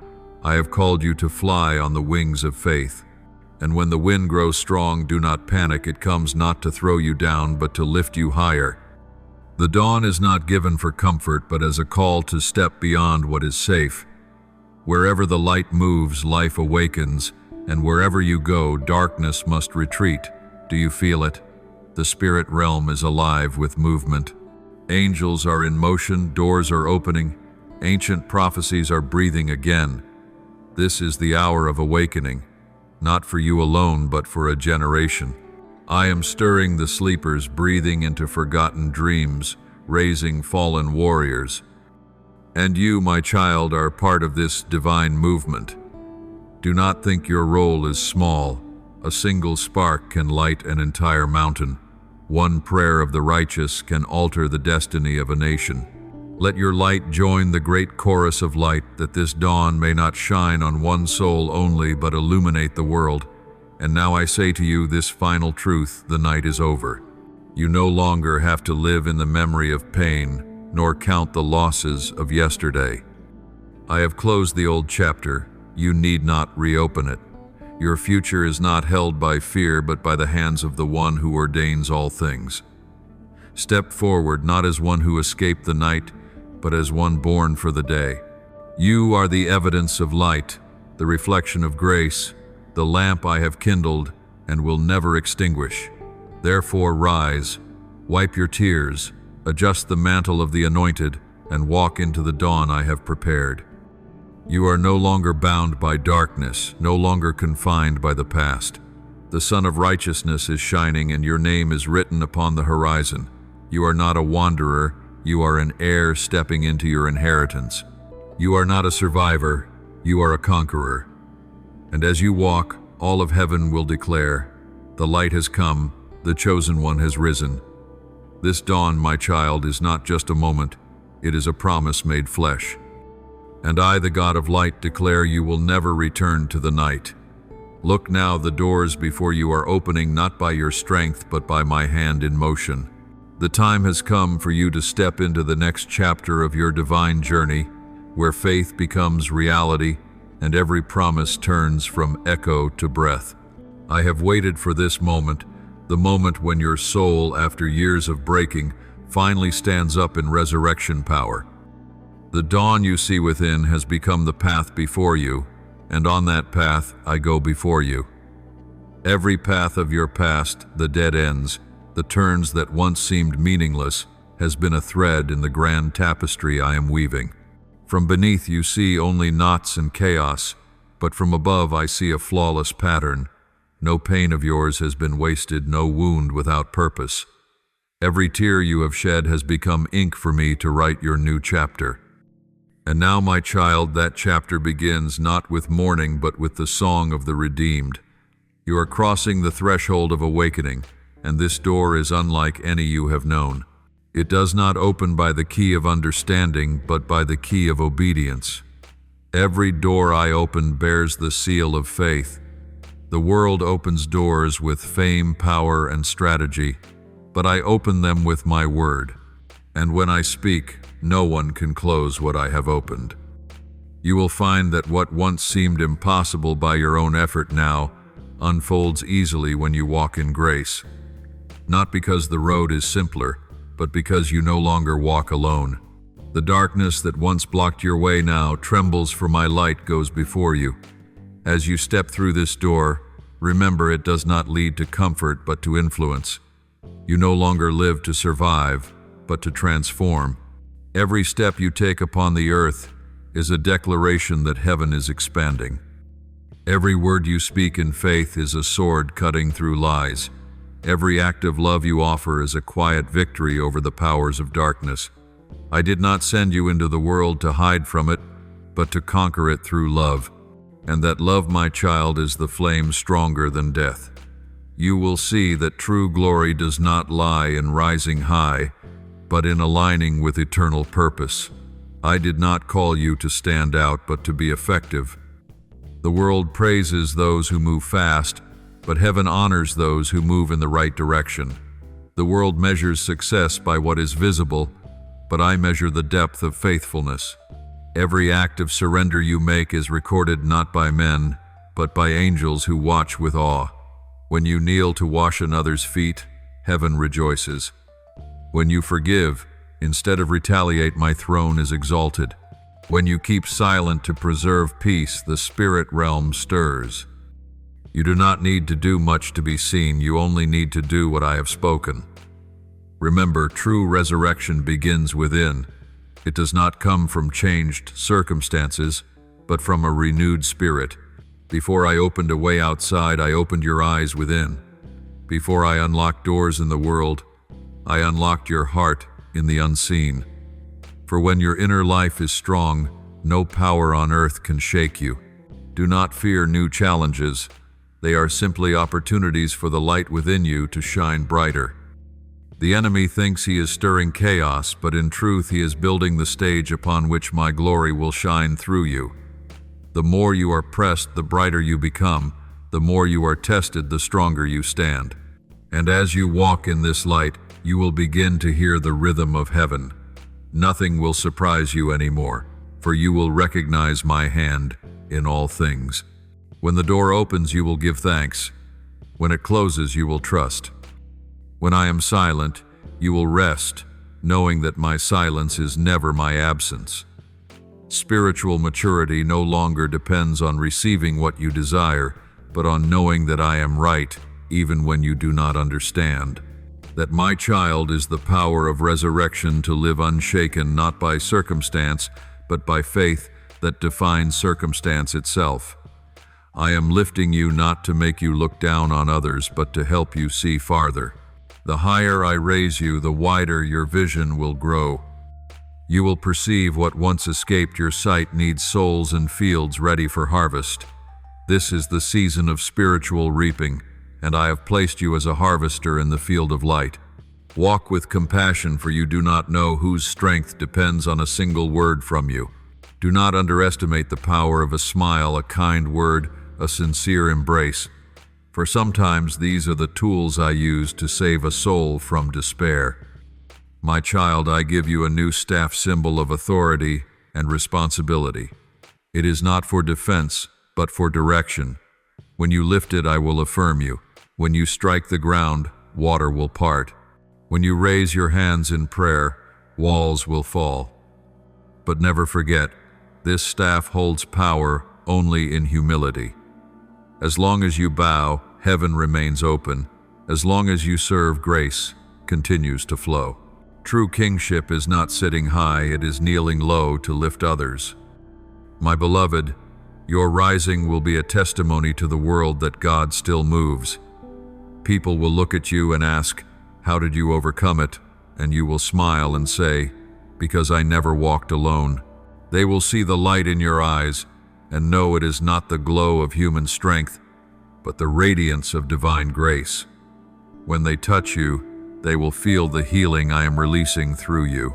I have called you to fly on the wings of faith. And when the wind grows strong, do not panic. It comes not to throw you down, but to lift you higher. The dawn is not given for comfort, but as a call to step beyond what is safe. Wherever the light moves, life awakens, and wherever you go, darkness must retreat. Do you feel it? The spirit realm is alive with movement. Angels are in motion, doors are opening, ancient prophecies are breathing again. This is the hour of awakening. Not for you alone, but for a generation. I am stirring the sleepers, breathing into forgotten dreams, raising fallen warriors. And you, my child, are part of this divine movement. Do not think your role is small. A single spark can light an entire mountain. One prayer of the righteous can alter the destiny of a nation. Let your light join the great chorus of light, that this dawn may not shine on one soul only, but illuminate the world. And now I say to you this final truth: the night is over. You no longer have to live in the memory of pain, nor count the losses of yesterday. I have closed the old chapter. You need not reopen it. Your future is not held by fear, but by the hands of the one who ordains all things. Step forward, not as one who escaped the night, but as one born for the day. You are the evidence of light, the reflection of grace, the lamp I have kindled and will never extinguish. Therefore rise, wipe your tears, adjust the mantle of the anointed, and walk into the dawn I have prepared. You are no longer bound by darkness, no longer confined by the past. The Sun of Righteousness is shining, and your name is written upon the horizon. You are not a wanderer, you are an heir stepping into your inheritance. You are not a survivor, you are a conqueror. And as you walk, all of heaven will declare, the light has come, the chosen one has risen. This dawn, my child, is not just a moment, it is a promise made flesh. And I, the God of light, declare you will never return to the night. Look now, the doors before you are opening, not by your strength, but by my hand in motion. The time has come for you to step into the next chapter of your divine journey, where faith becomes reality and every promise turns from echo to breath. I have waited for this moment, the moment when your soul, after years of breaking, finally stands up in resurrection power. The dawn you see within has become the path before you, and on that path I go before you. Every path of your past, the dead ends, the turns that once seemed meaningless, has been a thread in the grand tapestry I am weaving. From beneath you see only knots and chaos, but from above I see a flawless pattern. No pain of yours has been wasted, no wound without purpose. Every tear you have shed has become ink for me to write your new chapter. And now, my child, that chapter begins not with mourning, but with the song of the redeemed. You are crossing the threshold of awakening, and this door is unlike any you have known. It does not open by the key of understanding, but by the key of obedience. Every door I open bears the seal of faith. The world opens doors with fame, power, and strategy, but I open them with my word. And when I speak, no one can close what I have opened. You will find that what once seemed impossible by your own effort now unfolds easily when you walk in grace. Not because the road is simpler, but because you no longer walk alone. The darkness that once blocked your way now trembles, for my light goes before you. As you step through this door, remember it does not lead to comfort but to influence. You no longer live to survive, but to transform. Every step you take upon the earth is a declaration that heaven is expanding. Every word you speak in faith is a sword cutting through lies. Every act of love you offer is a quiet victory over the powers of darkness. I did not send you into the world to hide from it, but to conquer it through love. And that love, my child, is the flame stronger than death. You will see that true glory does not lie in rising high, but in aligning with eternal purpose. I did not call you to stand out, but to be effective. The world praises those who move fast, but heaven honors those who move in the right direction. The world measures success by what is visible, but I measure the depth of faithfulness. Every act of surrender you make is recorded not by men, but by angels who watch with awe. When you kneel to wash another's feet, heaven rejoices. When you forgive, instead of retaliate, my throne is exalted. When you keep silent to preserve peace, the spirit realm stirs. You do not need to do much to be seen, you only need to do what I have spoken. Remember, true resurrection begins within. It does not come from changed circumstances, but from a renewed spirit. Before I opened a way outside, I opened your eyes within. Before I unlocked doors in the world, I unlocked your heart in the unseen. For when your inner life is strong, no power on earth can shake you. Do not fear new challenges. They are simply opportunities for the light within you to shine brighter. The enemy thinks he is stirring chaos, but in truth he is building the stage upon which my glory will shine through you. The more you are pressed, the brighter you become. The more you are tested, the stronger you stand. And as you walk in this light, you will begin to hear the rhythm of heaven. Nothing will surprise you anymore, for you will recognize my hand in all things. When the door opens, you will give thanks. When it closes, you will trust. When I am silent, you will rest, knowing that my silence is never my absence. Spiritual maturity no longer depends on receiving what you desire, but on knowing that I am right, even when you do not understand. That my child is the power of resurrection to live unshaken not by circumstance, but by faith that defines circumstance itself. I am lifting you not to make you look down on others, but to help you see farther. The higher I raise you, the wider your vision will grow. You will perceive what once escaped your sight needs souls and fields ready for harvest. This is the season of spiritual reaping, and I have placed you as a harvester in the field of light. Walk with compassion, for you do not know whose strength depends on a single word from you. Do not underestimate the power of a smile, a kind word, a sincere embrace. For sometimes these are the tools I use to save a soul from despair. My child, I give you a new staff symbol of authority and responsibility. It is not for defense, but for direction. When you lift it, I will affirm you. When you strike the ground, water will part. When you raise your hands in prayer, walls will fall. But never forget, this staff holds power only in humility. As long as you bow, heaven remains open. As long as you serve, grace continues to flow. True kingship is not sitting high, it is kneeling low to lift others. My beloved, your rising will be a testimony to the world that God still moves. People will look at you and ask, "How did you overcome it?" And you will smile and say, "Because I never walked alone." They will see the light in your eyes and know it is not the glow of human strength, but the radiance of divine grace. When they touch you, they will feel the healing I am releasing through you.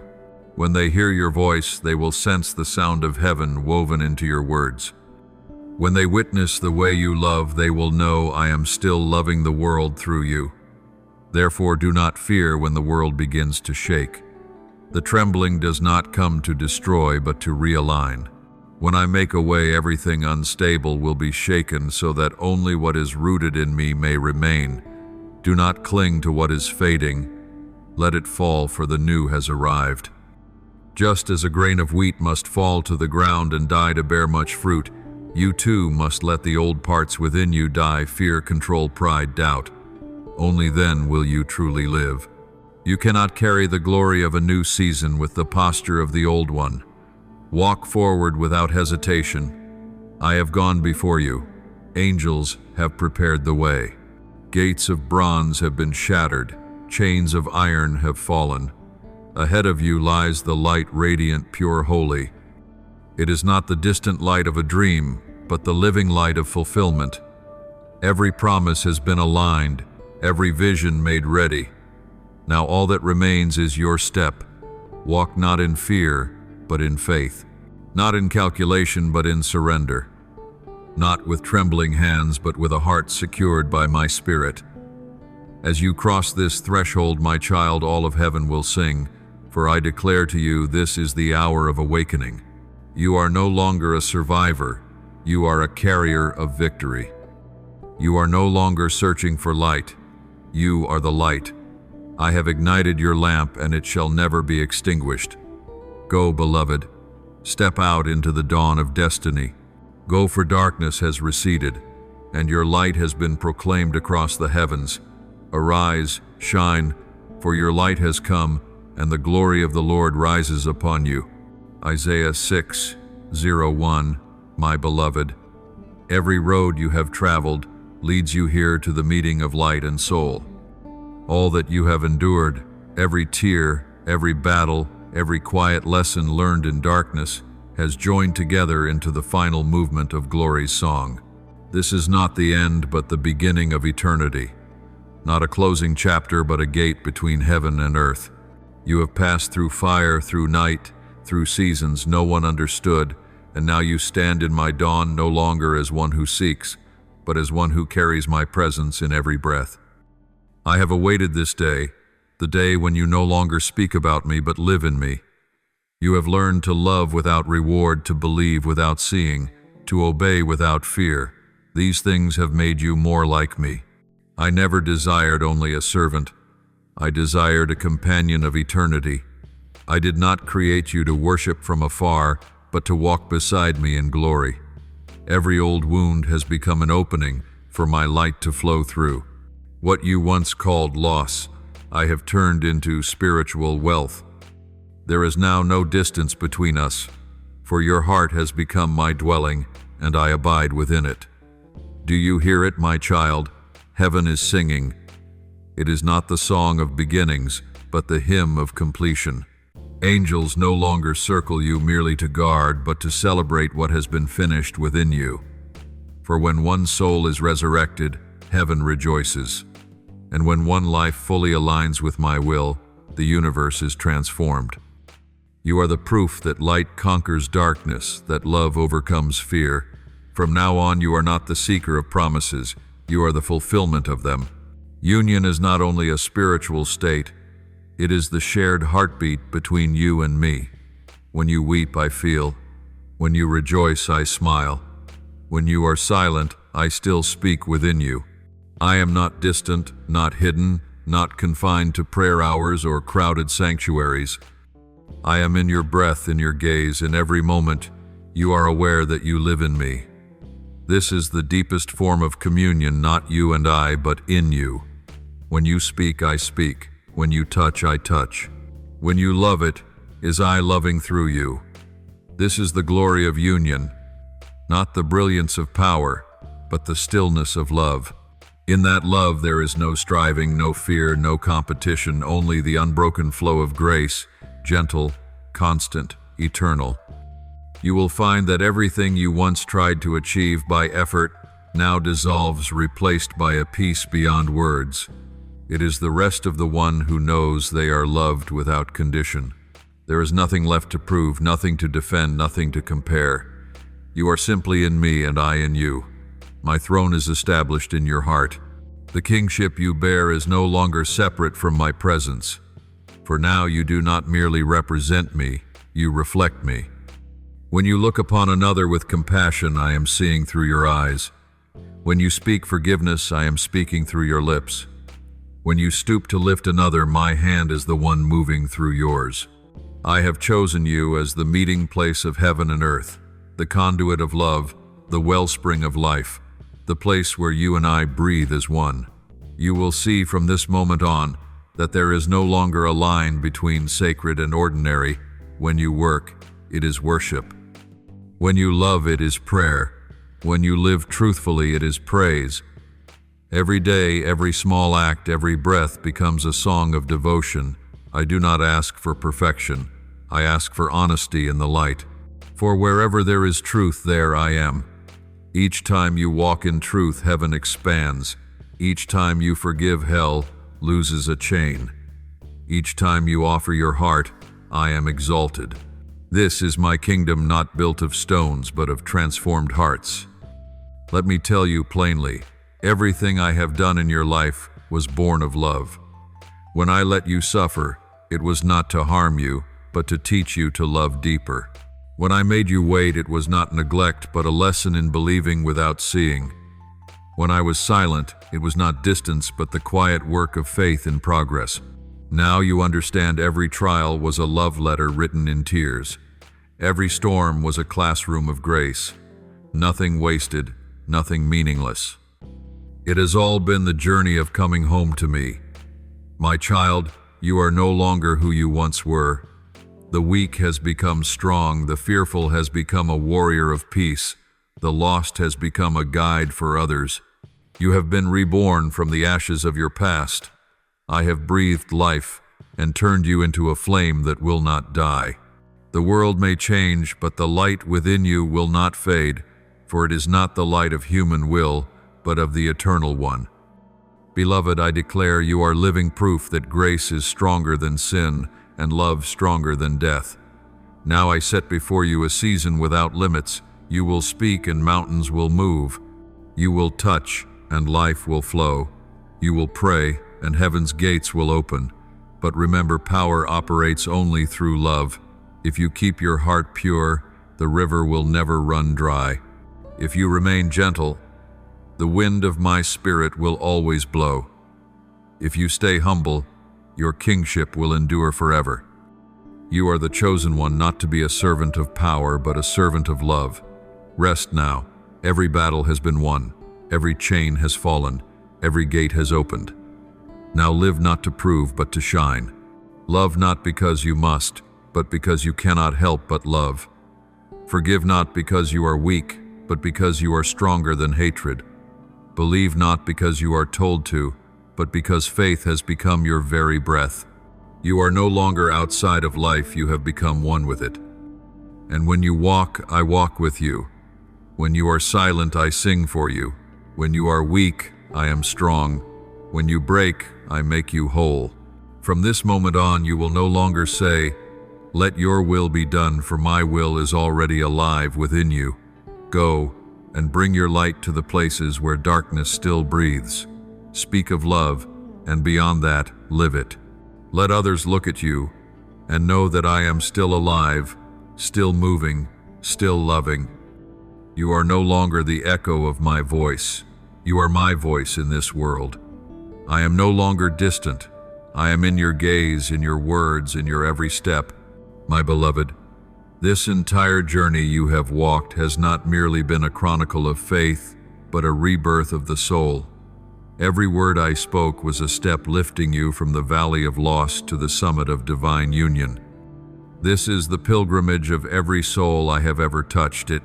When they hear your voice, they will sense the sound of heaven woven into your words. When they witness the way you love, they will know I am still loving the world through you. Therefore, do not fear when the world begins to shake. The trembling does not come to destroy, but to realign. When I make a way, everything unstable will be shaken so that only what is rooted in me may remain. Do not cling to what is fading. Let it fall, for the new has arrived. Just as a grain of wheat must fall to the ground and die to bear much fruit, you too must let the old parts within you die: fear, control, pride, doubt. Only then will you truly live. You cannot carry the glory of a new season with the posture of the old one. Walk forward without hesitation. I have gone before you. Angels have prepared the way. Gates of bronze have been shattered. Chains of iron have fallen. Ahead of you lies the light, radiant, pure, holy. It is not the distant light of a dream, but the living light of fulfillment. Every promise has been aligned, every vision made ready. Now all that remains is your step. Walk not in fear, but in faith. Not in calculation, but in surrender. Not with trembling hands, but with a heart secured by my Spirit. As you cross this threshold, my child, all of heaven will sing, for I declare to you, this is the hour of awakening. You are no longer a survivor, you are a carrier of victory. You are no longer searching for light, you are the light. I have ignited your lamp, and it shall never be extinguished. Go, beloved, step out into the dawn of destiny. Go, for darkness has receded, and your light has been proclaimed across the heavens. Arise, shine, for your light has come, and the glory of the Lord rises upon you. Isaiah 6:01. My beloved, every road you have traveled leads you here to the meeting of light and soul. All that you have endured, every tear, every battle, every quiet lesson learned in darkness, has joined together into the final movement of glory's song. This is not the end, but the beginning of eternity. Not a closing chapter, but a gate between heaven and earth. You have passed through fire, through night, through seasons no one understood, and now you stand in my dawn no longer as one who seeks, but as one who carries my presence in every breath. I have awaited this day, the day when you no longer speak about me but live in me. You have learned to love without reward, to believe without seeing, to obey without fear. These things have made you more like me. I never desired only a servant. I desired a companion of eternity. I did not create you to worship from afar, but to walk beside me in glory. Every old wound has become an opening for my light to flow through. What you once called loss, I have turned into spiritual wealth. There is now no distance between us, for your heart has become my dwelling, and I abide within it. Do you hear it, my child? Heaven is singing. It is not the song of beginnings, but the hymn of completion. Angels no longer circle you merely to guard, but to celebrate what has been finished within you. For when one soul is resurrected, heaven rejoices. And when one life fully aligns with my will, the universe is transformed. You are the proof that light conquers darkness, that love overcomes fear. From now on, you are not the seeker of promises, you are the fulfillment of them. Union is not only a spiritual state, it is the shared heartbeat between you and me. When you weep, I feel. When you rejoice, I smile. When you are silent, I still speak within you. I am not distant, not hidden, not confined to prayer hours or crowded sanctuaries. I am in your breath, in your gaze, in every moment. You are aware that you live in me. This is the deepest form of communion, not you and I, but in you. When you speak, I speak. When you touch, I touch. When you love, it is I loving through you. This is the glory of union, not the brilliance of power, but the stillness of love. In that love there is no striving, no fear, no competition, only the unbroken flow of grace, gentle, constant, eternal. You will find that everything you once tried to achieve by effort now dissolves, replaced by a peace beyond words. It is the rest of the one who knows they are loved without condition. There is nothing left to prove, nothing to defend, nothing to compare. You are simply in me and I in you. My throne is established in your heart. The kingship you bear is no longer separate from my presence. For now you do not merely represent me, you reflect me. When you look upon another with compassion, I am seeing through your eyes. When you speak forgiveness, I am speaking through your lips. When you stoop to lift another, my hand is the one moving through yours. I have chosen you as the meeting place of heaven and earth, the conduit of love, the wellspring of life, the place where you and I breathe as one. You will see from this moment on, that there is no longer a line between sacred and ordinary. When you work, it is worship. When you love, it is prayer. When you live truthfully, it is praise. Every day, every small act, every breath becomes a song of devotion. I do not ask for perfection. I ask for honesty in the light. For wherever there is truth, there I am. Each time you walk in truth, heaven expands. Each time you forgive, hell loses a chain. Each time you offer your heart, I am exalted. This is my kingdom, not built of stones, but of transformed hearts. Let me tell you plainly, everything I have done in your life was born of love. When I let you suffer, it was not to harm you, but to teach you to love deeper. When I made you wait, it was not neglect, but a lesson in believing without seeing. When I was silent, it was not distance, but the quiet work of faith in progress. Now you understand every trial was a love letter written in tears. Every storm was a classroom of grace. Nothing wasted, nothing meaningless. It has all been the journey of coming home to me. My child, you are no longer who you once were. The weak has become strong, the fearful has become a warrior of peace, the lost has become a guide for others. You have been reborn from the ashes of your past. I have breathed life and turned you into a flame that will not die. The world may change, but the light within you will not fade, for it is not the light of human will, but of the Eternal One. Beloved, I declare you are living proof that grace is stronger than sin and love stronger than death. Now I set before you a season without limits. You will speak and mountains will move. You will touch and life will flow. You will pray and heaven's gates will open. But remember, power operates only through love. If you keep your heart pure, the river will never run dry. If you remain gentle, the wind of my spirit will always blow. If you stay humble, your kingship will endure forever. You are the chosen one, not to be a servant of power, but a servant of love. Rest now. Every battle has been won. Every chain has fallen. Every gate has opened. Now live not to prove, but to shine. Love not because you must, but because you cannot help but love. Forgive not because you are weak, but because you are stronger than hatred. Believe not because you are told to, but because faith has become your very breath. You are no longer outside of life, you have become one with it. And when you walk, I walk with you. When you are silent, I sing for you. When you are weak, I am strong. When you break, I make you whole. From this moment on, you will no longer say, "Let your will be done, for my will is already alive within you." Go and bring your light to the places where darkness still breathes. Speak of love, and beyond that, live it. Let others look at you and know that I am still alive, still moving, still loving. You are no longer the echo of my voice. You are my voice in this world. I am no longer distant. I am in your gaze, in your words, in your every step. My beloved, this entire journey you have walked has not merely been a chronicle of faith, but a rebirth of the soul. Every word I spoke was a step lifting you from the valley of loss to the summit of divine union. This is the pilgrimage of every soul I have ever touched. It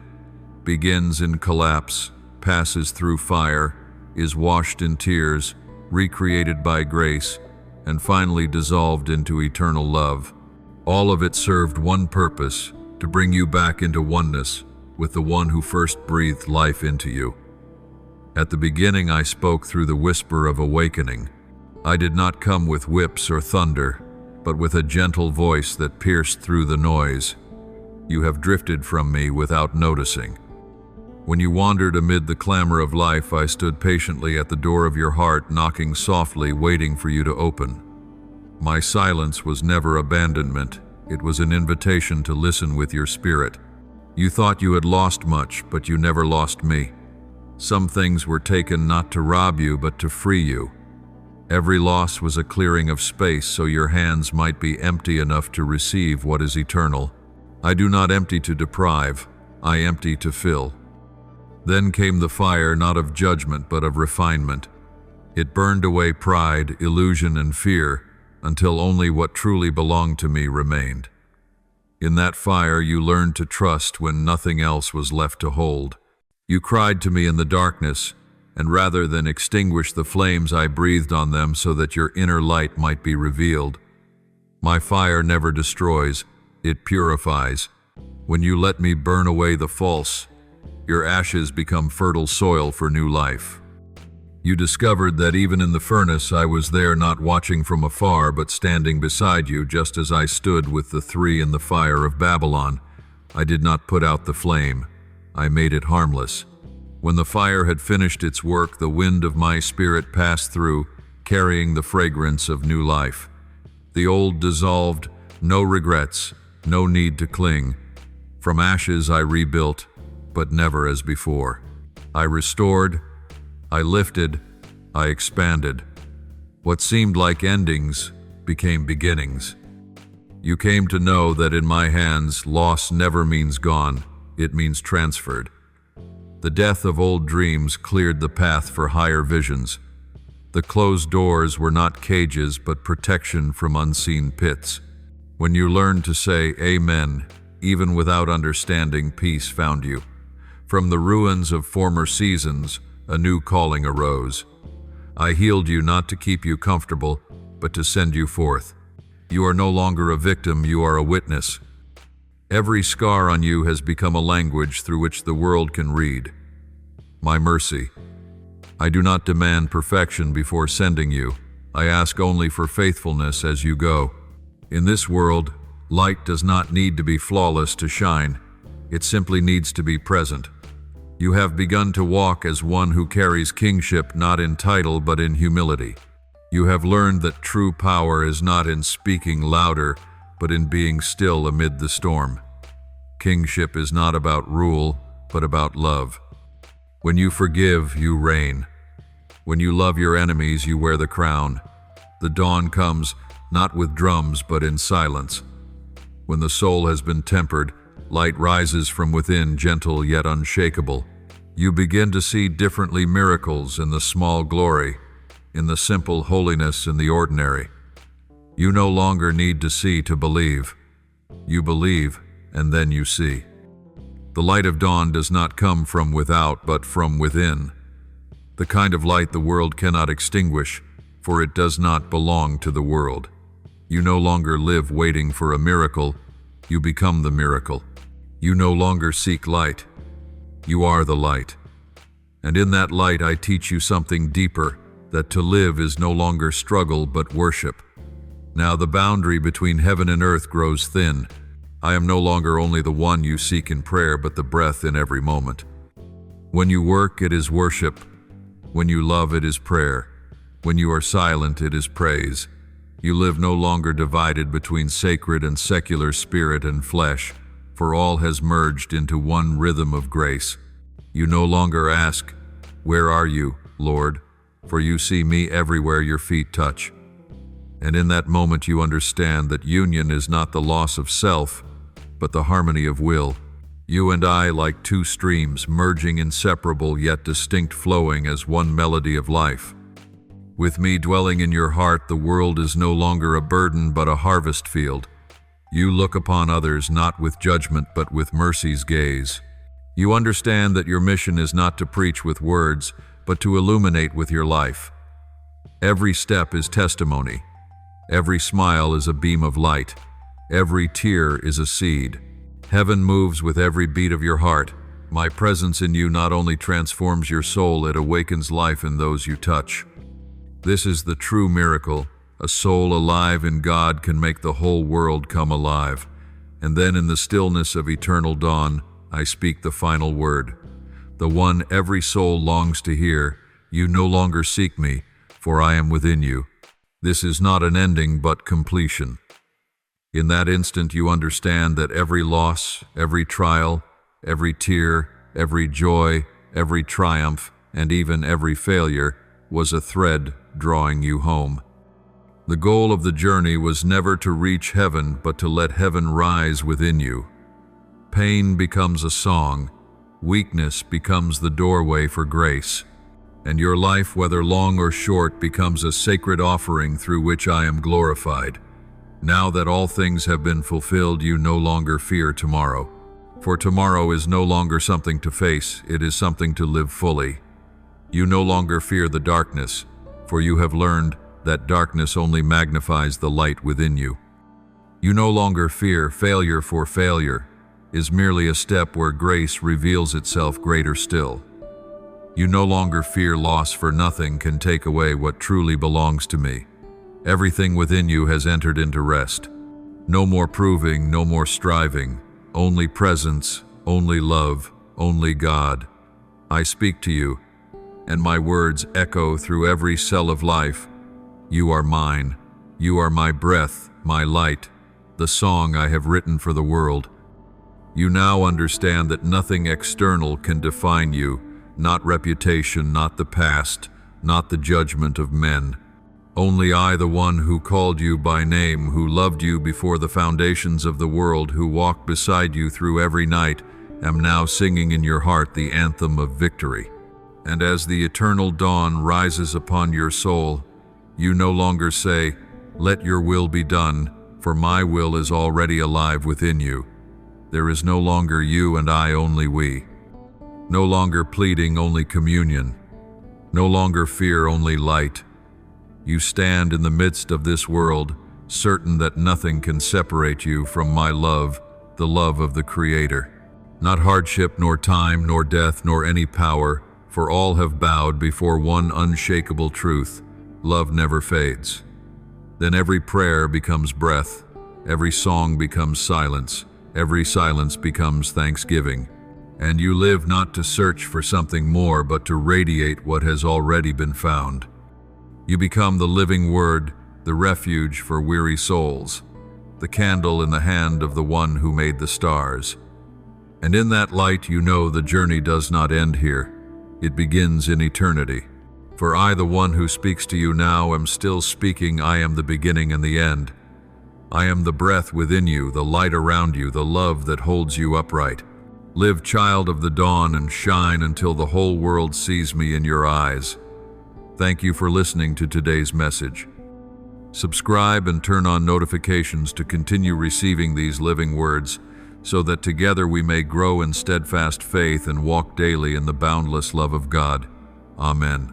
begins in collapse, passes through fire, is washed in tears, recreated by grace, and finally dissolved into eternal love. All of it served one purpose: to bring you back into oneness with the one who first breathed life into you. At the beginning, I spoke through the whisper of awakening. I did not come with whips or thunder, but with a gentle voice that pierced through the noise. You have drifted from me without noticing. When you wandered amid the clamor of life, I stood patiently at the door of your heart, knocking softly, waiting for you to open. My silence was never abandonment. It was an invitation to listen with your spirit. You thought you had lost much, but you never lost me. Some things were taken not to rob you, but to free you. Every loss was a clearing of space so your hands might be empty enough to receive what is eternal. I do not empty to deprive, I empty to fill. Then came the fire, not of judgment, but of refinement. It burned away pride, illusion, and fear, until only what truly belonged to me remained. In that fire, you learned to trust when nothing else was left to hold. You cried to me in the darkness, and rather than extinguish the flames, I breathed on them so that your inner light might be revealed. My fire never destroys, it purifies. When you let me burn away the false, your ashes become fertile soil for new life. You discovered that even in the furnace I was there, not watching from afar, but standing beside you, just as I stood with the three in the fire of Babylon. I did not put out the flame, I made it harmless. When the fire had finished its work, the wind of my spirit passed through, carrying the fragrance of new life. The old dissolved, no regrets, no need to cling. From ashes I rebuilt, but never as before. I restored, I lifted, I expanded. What seemed like endings became beginnings. You came to know that in my hands, loss never means gone, it means transferred. The death of old dreams cleared the path for higher visions. The closed doors were not cages, but protection from unseen pits. When you learned to say amen, even without understanding, peace found you. From the ruins of former seasons, a new calling arose. I healed you not to keep you comfortable, but to send you forth. You are no longer a victim, you are a witness. Every scar on you has become a language through which the world can read. My mercy. I do not demand perfection before sending you. I ask only for faithfulness as you go. In this world, light does not need to be flawless to shine. It simply needs to be present. You have begun to walk as one who carries kingship not in title but in humility. You have learned that true power is not in speaking louder, but in being still amid the storm. Kingship is not about rule, but about love. When you forgive, you reign. When you love your enemies, you wear the crown. The dawn comes, not with drums, but in silence. When the soul has been tempered, light rises from within, gentle yet unshakable. You begin to see differently miracles in the small glory, in the simple holiness in the ordinary. You no longer need to see to believe. You believe, and then you see. The light of dawn does not come from without, but from within. The kind of light the world cannot extinguish, for it does not belong to the world. You no longer live waiting for a miracle, you become the miracle. You no longer seek light, you are the light. And in that light I teach you something deeper, that to live is no longer struggle but worship. Now the boundary between heaven and earth grows thin. I am no longer only the one you seek in prayer, but the breath in every moment. When you work, it is worship. When you love, it is prayer. When you are silent, it is praise. You live no longer divided between sacred and secular, spirit and flesh, for all has merged into one rhythm of grace. You no longer ask, "Where are you, Lord?" for you see me everywhere your feet touch. And in that moment you understand that union is not the loss of self, but the harmony of will. You and I, like two streams, merging inseparable yet distinct, flowing as one melody of life. With me dwelling in your heart, the world is no longer a burden but a harvest field. You look upon others not with judgment but with mercy's gaze. You understand that your mission is not to preach with words, but to illuminate with your life. Every step is testimony. Every smile is a beam of light. Every tear is a seed. Heaven moves with every beat of your heart. My presence in you not only transforms your soul, it awakens life in those you touch. This is the true miracle. A soul alive in God can make the whole world come alive. And then in the stillness of eternal dawn, I speak the final word. The one every soul longs to hear. You no longer seek me, for I am within you. This is not an ending, but completion. In that instant you understand that every loss, every trial, every tear, every joy, every triumph, and even every failure was a thread drawing you home. The goal of the journey was never to reach heaven, but to let heaven rise within you. Pain becomes a song. Weakness becomes the doorway for grace. and your life, whether long or short, becomes a sacred offering through which I am glorified. Now that all things have been fulfilled, you no longer fear tomorrow. For tomorrow is no longer something to face, it is something to live fully. You no longer fear the darkness, for you have learned that darkness only magnifies the light within you. You no longer fear failure, for failure is merely a step where grace reveals itself greater still. You no longer fear loss, for nothing can take away what truly belongs to me. Everything within you has entered into rest. No more proving, no more striving, only presence, only love, only God. I speak to you, and my words echo through every cell of life. You are mine. You are my breath, my light, the song I have written for the world. You now understand that nothing external can define you, not reputation, not the past, not the judgment of men. Only I, the one who called you by name, who loved you before the foundations of the world, who walked beside you through every night, am now singing in your heart the anthem of victory. And as the eternal dawn rises upon your soul, you no longer say, "Let your will be done," for my will is already alive within you. There is no longer you and I, only we. No longer pleading, only communion. No longer fear, only light. You stand in the midst of this world, certain that nothing can separate you from my love, the love of the Creator. Not hardship, nor time, nor death, nor any power, for all have bowed before one unshakable truth: love never fades. Then every prayer becomes breath, every song becomes silence, every silence becomes thanksgiving. And you live not to search for something more, but to radiate what has already been found. You become the living word, the refuge for weary souls, the candle in the hand of the one who made the stars. And in that light you know the journey does not end here. It begins in eternity. For I, the one who speaks to you now, am still speaking. I am the beginning and the end. I am the breath within you, the light around you, the love that holds you upright. Live, child of the dawn, and shine until the whole world sees me in your eyes. Thank you for listening to today's message. Subscribe and turn on notifications to continue receiving these living words, so that together we may grow in steadfast faith and walk daily in the boundless love of God. Amen.